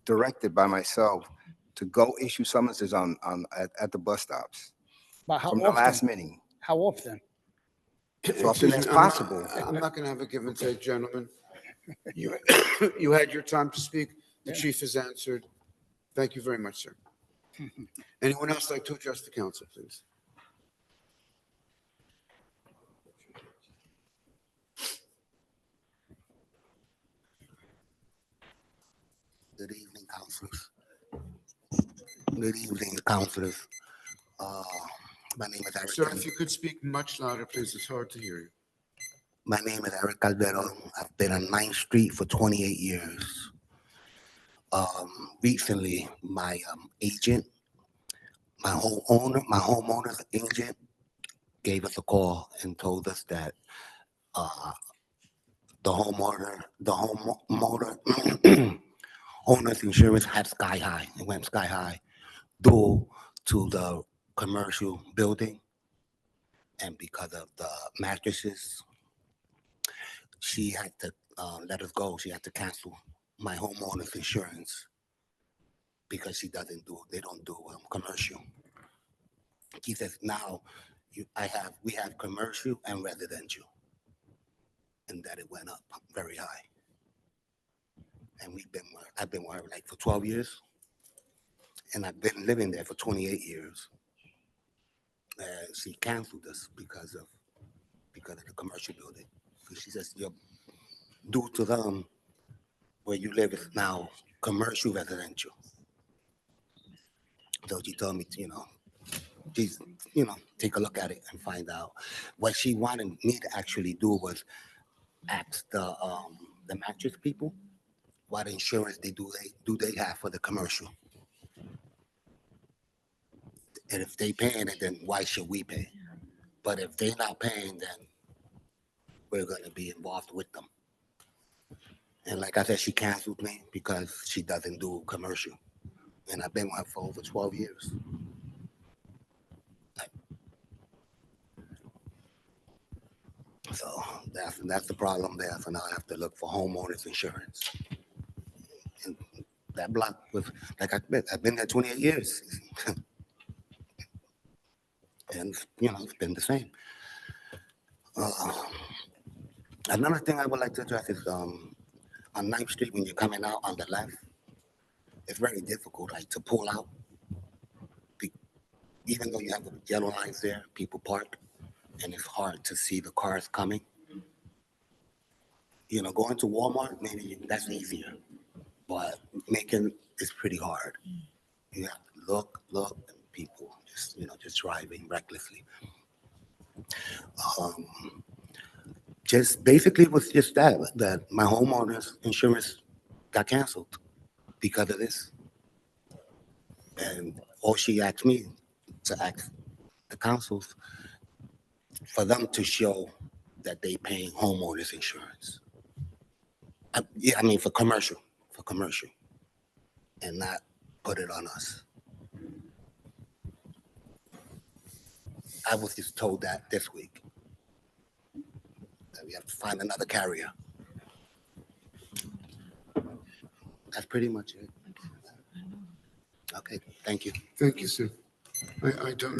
directed by myself to go issue summonses at the bus stops But how from the last often? meeting. How often? as often Excuse as me, I'm not- possible. I'm not going to have a give and take, gentlemen. You, you had your time to speak. The chief has answered. Thank you very much, sir. Anyone else like to address the council, please? Good evening, councilors. Good evening, councilors. Uh, my name is Eric. Sir, if you could speak much louder, please. It's hard to hear you. My name is Eric Calvero. I've been on 9th Street for 28 years. Recently, my agent, my homeowner's agent gave us a call and told us that the owner's insurance had sky high. It went sky high due to the commercial building, and because of the mattresses, she had to let us go. She had to cancel my homeowner's insurance because they don't do commercial. He says now we have commercial and residential, and that it went up very high. And I've been with her like for 12 years, and I've been living there for 28 years. And she canceled us because of the commercial building. So she says, due to them, where you live is now commercial residential. So she told me, please, take a look at it and find out. What she wanted me to actually do was ask the mattress people what insurance they have for the commercial. And if they paying it, then why should we pay? But if they're not paying, then we're going to be involved with them. And like I said, she canceled me because she doesn't do commercial. And I've been with her for over 12 years. So that's the problem there. So now I have to look for homeowners insurance. And that block was, like I've been there 28 years. And, it's been the same. Another thing I would like to address is on 9th Street, when you're coming out on the left, it's very difficult to pull out. Even though you have the yellow lines there, people park, and it's hard to see the cars coming. Going to Walmart, maybe that's easier, but Macon is pretty hard. You have to look, and people just driving recklessly. Just basically it was just that my homeowner's insurance got canceled because of this. And all she asked me to ask the councils for them to show that they paying homeowners insurance. For commercial, and not put it on us. I was just told that this week, that we have to find another carrier. That's pretty much it. Okay, thank you. Thank you, sir. I don't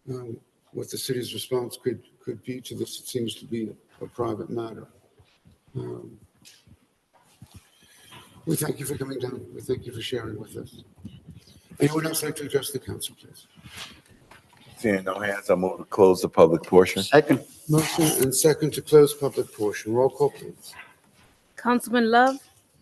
know what the city's response could be to this. It seems to be a private matter. We thank you for coming down. We thank you for sharing with us. Anyone else like to address the council, please? Seeing no hands, I move to close the public portion. Second. Motion and second to close public portion. Roll call, please. Councilman Love,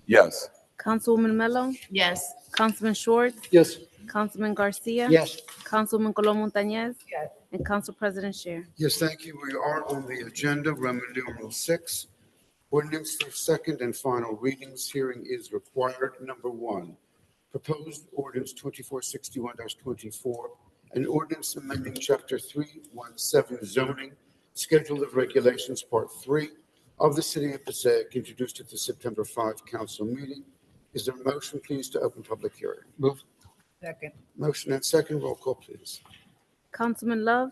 Yes. Councilwoman Mello, Yes. Councilman Schwartz, Yes. Councilman Garcia. Yes. Councilwoman Colon Montañez. Yes. And Council President Scheer. Yes, thank you. We are on the agenda, Roman numeral 6. Ordinance for second and final readings. Hearing is required. Number 1, proposed ordinance 2461-24, an ordinance amending Chapter 317 zoning, Schedule of Regulations, Part 3 of the City of Passaic, introduced at the September 5 council meeting. Is there a motion, please, to open public hearing? Move. Second. Motion and second. Roll call, please. Councilman Love,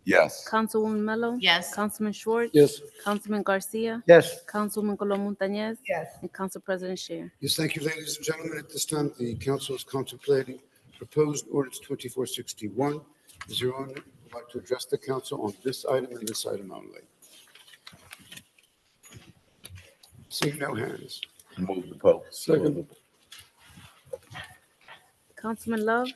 Yes. Councilwoman Mello. Yes. Councilman Schwartz. Yes. Councilman Garcia. Yes. Councilwoman Colon Montañez. Yes. And Council President Scheer. Yes, thank you, ladies and gentlemen. At this time, the council is contemplating proposed ordinance 2461. Is there would like to address the council on this item and this item only? Seeing no hands. Move the post. Second. Councilman Love,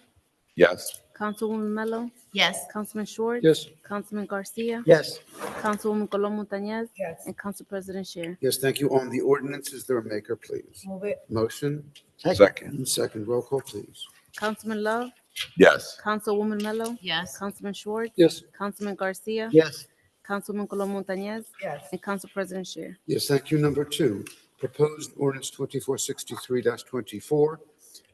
Yes. Councilwoman Mello, Yes. Councilman Schwartz. Yes. Councilman Garcia. Yes. Councilwoman Colom Montañez. Yes. And Council President Sher. Yes, thank you. On the ordinance, is there a maker, please? Move it. Motion Second. and second. Roll call, please. Councilman Love, Yes. Councilwoman Mello, Yes. Councilman Schwartz. Yes. Councilman Garcia. Yes. Councilwoman Colom Montañez. Yes. And Council President Sher. Yes, thank you. Number two, proposed ordinance 2463-24,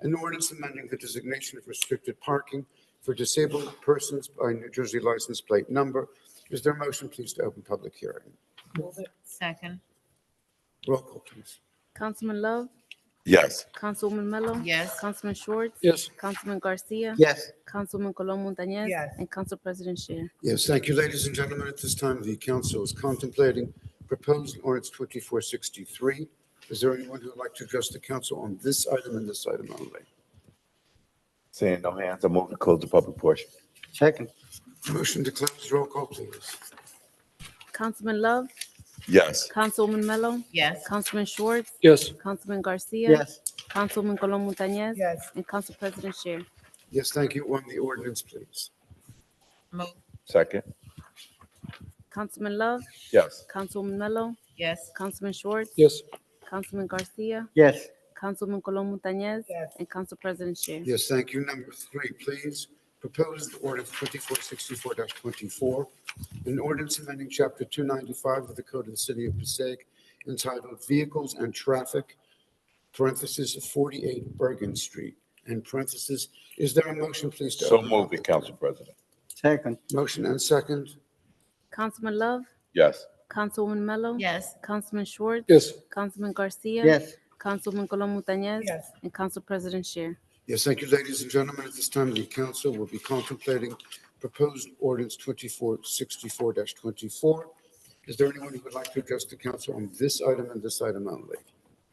an ordinance amending the designation of restricted parking for disabled persons by New Jersey license plate number. Is there a motion, please, to open public hearing? Move it. Second. Roll call, please. Councilman Love, Yes. Councilwoman Mello. Yes. Councilman Schwartz. Yes. Councilman Garcia. Yes. Councilwoman Colom Montañez. Yes. And Council President Sher. Yes, thank you, ladies and gentlemen. At this time, the council is contemplating proposed ordinance 2463. Is there anyone who would like to address the council on this item and this item only? Seeing no hands, I move to close the public portion. Second. Motion to close. Roll call, please. Councilman Love, Yes. Councilwoman Mello. Yes. Councilman Schwartz. Yes. Councilman Garcia. Yes. Councilwoman Colom Montañez. Yes. And Council President Sher. Yes, thank you. On the ordinance, please. Move. Second. Councilman Love, Yes. Councilwoman Mello, Yes. Councilman Schwartz. Yes. Councilman Garcia. Yes. Councilwoman Colom Montañez. Yes. And Council President Sher. Yes, thank you. Number three, please. Proposed ordinance 2464-24, an ordinance amending Chapter 295 of the Code of the City of Passaic entitled Vehicles and Traffic, parentheses 48 Bergen Street, and parentheses. Is there a motion, please? To So open move public it, Council President. Second. Motion and second. Councilman Love, Yes. Councilwoman Mello. Yes. Councilman Schwartz. Yes. Councilman Garcia. Yes. Councilwoman Colom Montañez. Yes. And Council President Sher. Yes, thank you, ladies and gentlemen. At this time, the council will be contemplating proposed ordinance 2464-24. Is there anyone who would like to address the council on this item and this item only?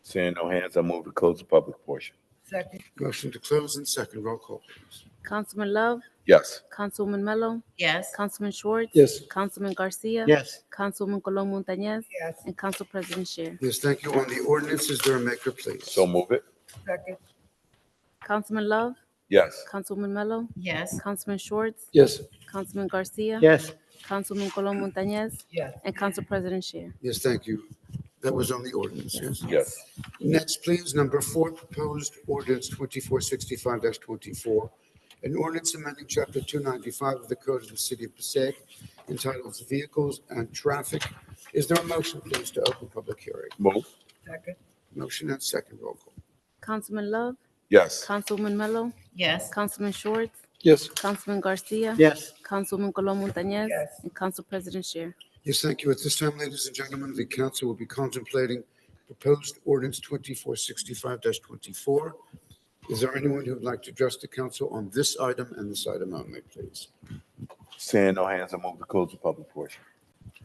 Seeing no hands, I move to close the public portion. Second. Motion to close and second. Roll call, please. Councilman Love, Yes. Councilwoman Mello, Yes. Councilman Schwartz. Yes. Councilman Garcia. Yes. Councilwoman Colom Montañez. Yes. And Council President Sher. Yes, thank you. On the ordinance, is there a maker, please? So move it. Second. Councilman Love, Yes. Councilwoman Mello, Yes. Councilman Schwartz. Yes. Councilman Garcia. Yes. Councilwoman Colom Montañez. Yes. And Council President Sher. Yes, thank you. That was on the ordinance, yes? Yes. Next, please, number four, proposed ordinance 2465-24, an ordinance amending Chapter 295 of the Code of the City of Passaic entitled Vehicles and Traffic. Is there a motion, please, to open public hearing? Move. Second. Motion and second. Roll call. Councilman Love, Yes. Councilwoman Mello, Yes. Councilman Schwartz. Yes. Councilman Garcia. Yes. Councilwoman Colom Montañez. Yes. And Council President Sher. Yes, thank you. At this time, ladies and gentlemen, the council will be contemplating proposed ordinance 2465-24. Is there anyone who would like to address the council on this item and this item only, please? Seeing no hands, I move to close the public portion.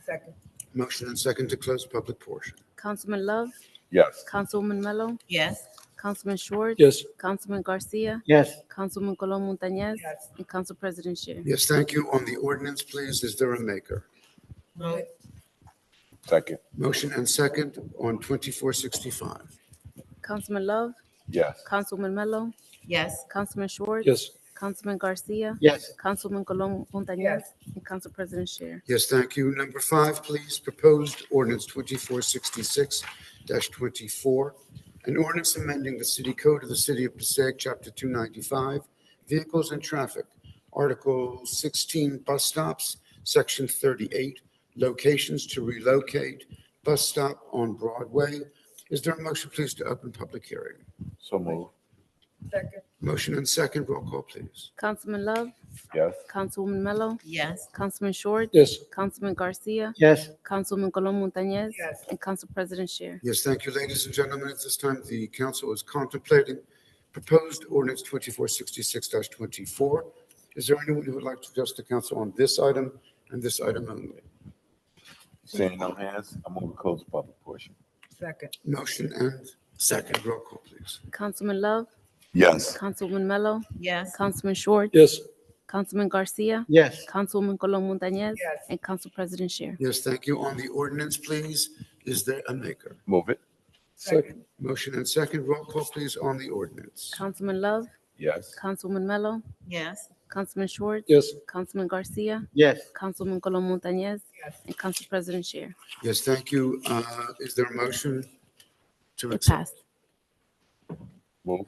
Second. Motion and second to close public portion. Councilman Love, Yes. Councilwoman Mello, Yes. Councilman Schwartz. Yes. Councilman Garcia. Yes. Councilwoman Colom Montañez. Yes. And Council President Sher. Yes, thank you. On the ordinance, please, is there a maker? Move it. Second. Motion and second on 2465. Councilman Love, Yes. Councilwoman Mello, Yes. Councilman Schwartz. Yes. Councilman Garcia. Yes. Councilwoman Colom Montañez. Yes. And Council President Sher. Yes, thank you. Number five, please, proposed ordinance 2466-24, an ordinance amending the city code of the City of Passaic, Chapter 295, Vehicles and Traffic, Article 16, Bus Stops, Section 38, Locations to relocate, bus stop on Broadway. Is there a motion, please, to open public hearing? So move. Second. Motion and second. Roll call, please. Councilman Love, Yes. Councilwoman Mello, Yes. Councilman Schwartz. Yes. Councilman Garcia. Yes. Councilwoman Colom Montañez. Yes. And Council President Sher. Yes, thank you, ladies and gentlemen. At this time, the council is contemplating proposed ordinance 2466-24. Is there anyone who would like to address the council on this item and this item only? Seeing no hands, I move to close the public portion. Second. Motion and second. Roll call, please. Councilman Love, Yes. Councilwoman Mello, Yes. Councilman Schwartz. Yes. Councilman Garcia, Yes. Councilwoman Colon Montañez, Yes. and Council President Sher. Yes, thank you. On the ordinance, please, is there a maker? Move it. Second. Motion and second. Roll call, please, on the ordinance. Councilman Love, Yes. Councilwoman Mello, Yes. Councilman Schwartz, Yes. Councilman Garcia, Yes. Councilwoman Colon Montañez, Yes. and Council President Sher. Yes, thank you. Is there a motion to It accept? passed. Move.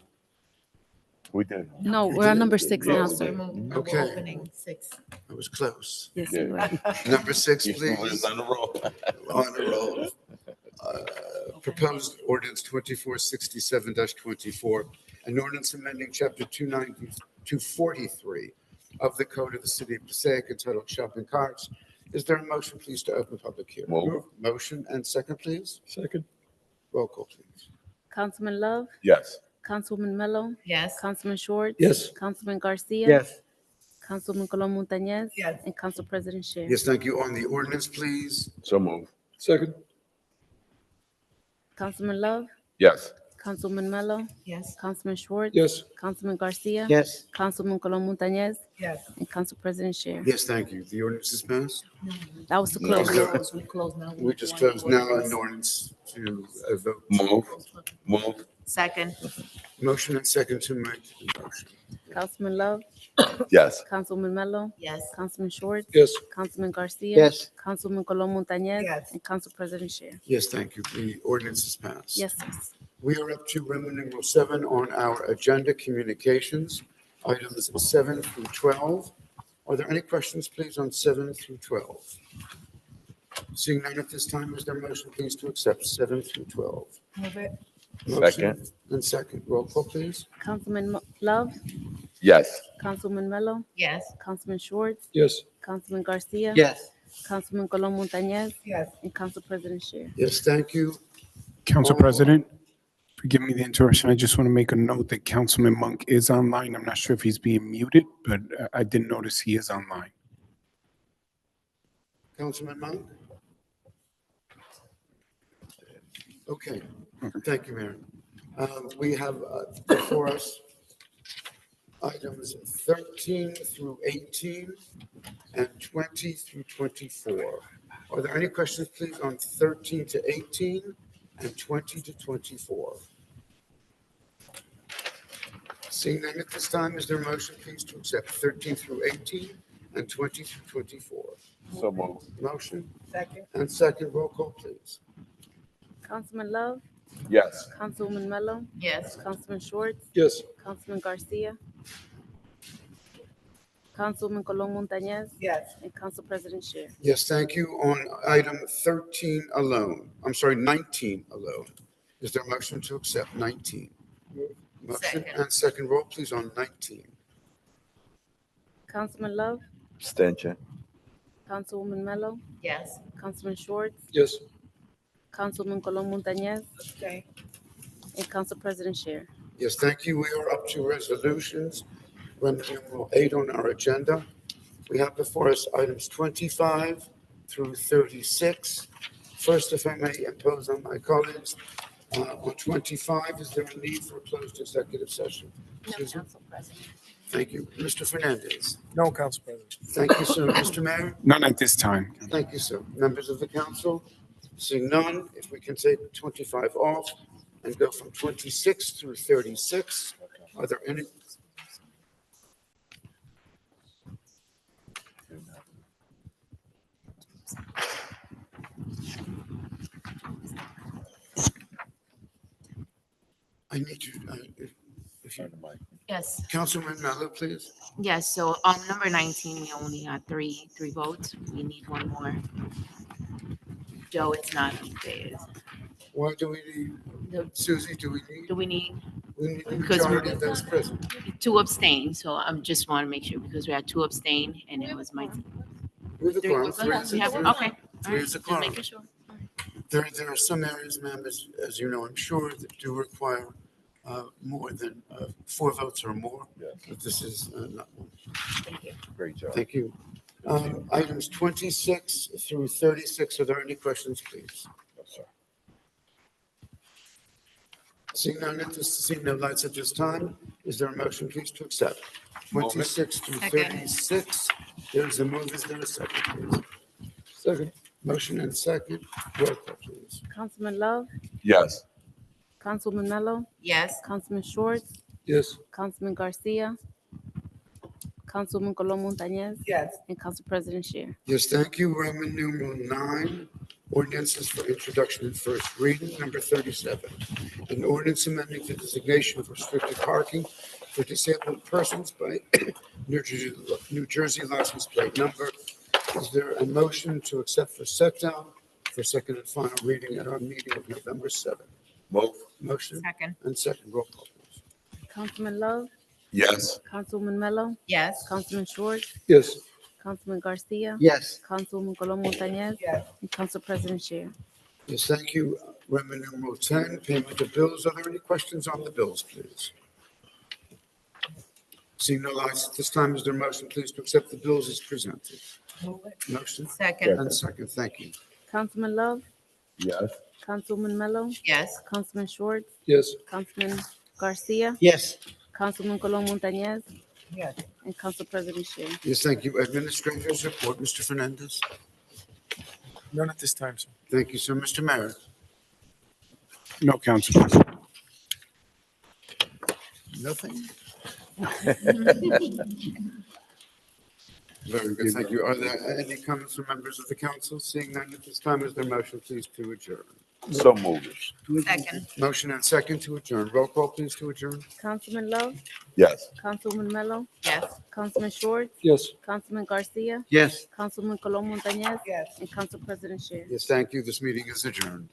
We did. No, we're on number 6 now, Yes. sir. We're Okay. opening 6. I was close. Yes, Yeah. you were. Number 6, Keep moving please. us on the roll. On the roll. Proposed ordinance 2467-24, an ordinance amending chapter 243 of the Code of the City of Passaic entitled Shopping Carts. Is there a motion, please, to open public hearing? Move. Motion and second, please. Second. Roll call, please. Councilman Love, Yes. Councilwoman Mello, Yes. Councilman Schwartz. Yes. Councilman Garcia. Yes. Councilwoman Colon Montañez. Yes. And Council President Sher. Yes, thank you. On the ordinance, please. So move. Second. Councilman Love, Yes. Councilwoman Mello, Yes. Councilman Schwartz. Yes. Councilman Garcia. Yes. Councilwoman Colon Montañez, Yes. and Council President Sher. Yes, thank you. The ordinance is passed. That was to No, close. We close now. We just closed now an ordinance to vote. Move. Move. Second. Motion and second to make the motion. Councilman Love, Yes. Councilwoman Mello, Yes. Councilman Schwartz. Yes. Councilman Garcia. Yes. Councilwoman Colon Montañez. Yes. And Council President Sher. Yes, thank you. The ordinance is passed. Yes, sir. We are up to Roman numeral 7 on our agenda, communications, items 7 through 12. Are there any questions, please, on 7 through 12? Seeing none at this time, is there a motion, please, to accept 7 through 12? Move it. Motion Second. and second. Roll call, please. Councilman Love, Yes. Councilwoman Mello, Yes. Councilman Schwartz, Yes. Councilman Garcia. Yes. Councilman Colon Montañez, Yes. and Council President Sher. Yes, thank you. Council Oh. President, forgive me the interruption. I just want to make a note that Councilman Monk is online. I'm not sure if he's being muted, but I did notice he is online. Councilman Monk? Okay, thank you, Mayor. We have before us items 13 through 18 and 20 through 24. Are there any questions, please, on 13 to 18 and 20 to 24? Seeing none at this time, is there a motion, please, to accept 13 through 18 and 20 through 24? So move. Motion Second. and second. Roll call, please. Councilman Love, Yes. Councilwoman Mello, Yes. Councilman Schwartz, Yes. Councilman Garcia, Councilwoman Colon Montañez, Yes. and Council President Sher. Yes, thank you. On item 13 alone, I'm sorry, 19 alone. Is there a motion to accept 19? Motion Second. and second. Roll, please, on 19. Councilman Love, Abstention. Councilwoman Mello, Yes. Councilman Schwartz, Yes. Councilwoman Colon Montañez, Abstain. and Council President Sher. Yes, thank you. We are up to resolutions. Roman numeral 8 on our agenda. We have before us items 25 through 36. First, if I may impose on my colleagues, on 25, is there a need for a closed executive session? No, Susan? Council President. Thank you. Mr. Fernandez? No, Council President. Thank you, sir. Mr. Mayor? None at this time. Thank you, sir. Members of the council? Seeing none, if we can take 25 off and go from 26 through 36. Are there any? I need you, if you, Yes. Councilman Mello, please. Yes, so on number 19, we only got three votes. We need one more. Joe, it's not there. Why do we need, The- Susie, do we need? We need the Because majority of those present. two abstain, so I'm just want to make sure because we had two abstain and it was my. We have a Three, quorum. we're Three good? is We a have- quorum. Okay. all Three right, is a just quorum. making sure. There are some areas, ma'am, as you know, I'm sure, that do require more than 4 votes or more. Yes. But this is not one. Thank you. Great job. Thank you. Items 26 through 36, are there any questions, please? No, sir. Seeing no lights at this time, is there a motion, please, to accept? 26 through Second. 36. There's a move, is there a second, please? Second. Motion and second, roll call, please. Councilman Love, Yes. Councilwoman Mello, Yes. Councilman Schwartz, Yes. Councilman Garcia, Councilwoman Colom Montañez, Yes. and Council President Shear. Yes, thank you. Roman numeral 9, ordinances for introduction and first reading, number 37. An ordinance amending the designation of restricted parking for disabled persons by New Jersey license plate number. Is there a motion to accept for set down for second and final reading at our meeting of November 7th? Move. Motion Second. and second, roll call, please. Councilman Love, Yes. Councilwoman Mello, Yes. Councilman Schwartz, Yes. Councilman Garcia, Yes. Councilwoman Colom Montañez, Yes. and Council President Shear. Yes, thank you. Roman numeral 10, payment of bills. Are there any questions on the bills, please? Seeing no lights at this time, is there a motion, please, to accept the bills as presented? Move it. Motion Second. and second, thank you. Councilman Love, Yes. Councilwoman Mello, Yes. Councilman Schwartz, Yes. Councilman Garcia, Yes. Councilwoman Colom Montañez, Yes. and Council President Shear. Yes, thank you. Administrators report, Mr. Fernandez. None at this time, sir. Thank you, sir. Mr. Mayor. No, Council President. Nothing? Very good, thank you. Are there any comments from members of the council? Seeing none at this time, is there a motion, please, to adjourn? So moved. Second. Motion and second to adjourn. Roll call, please, to adjourn. Councilman Love, Yes. Councilwoman Mello, Yes. Councilman Schwartz, Yes. Councilman Garcia, Yes. Councilwoman Colom Montañez, Yes. and Council President Shear. Yes, thank you. This meeting is adjourned.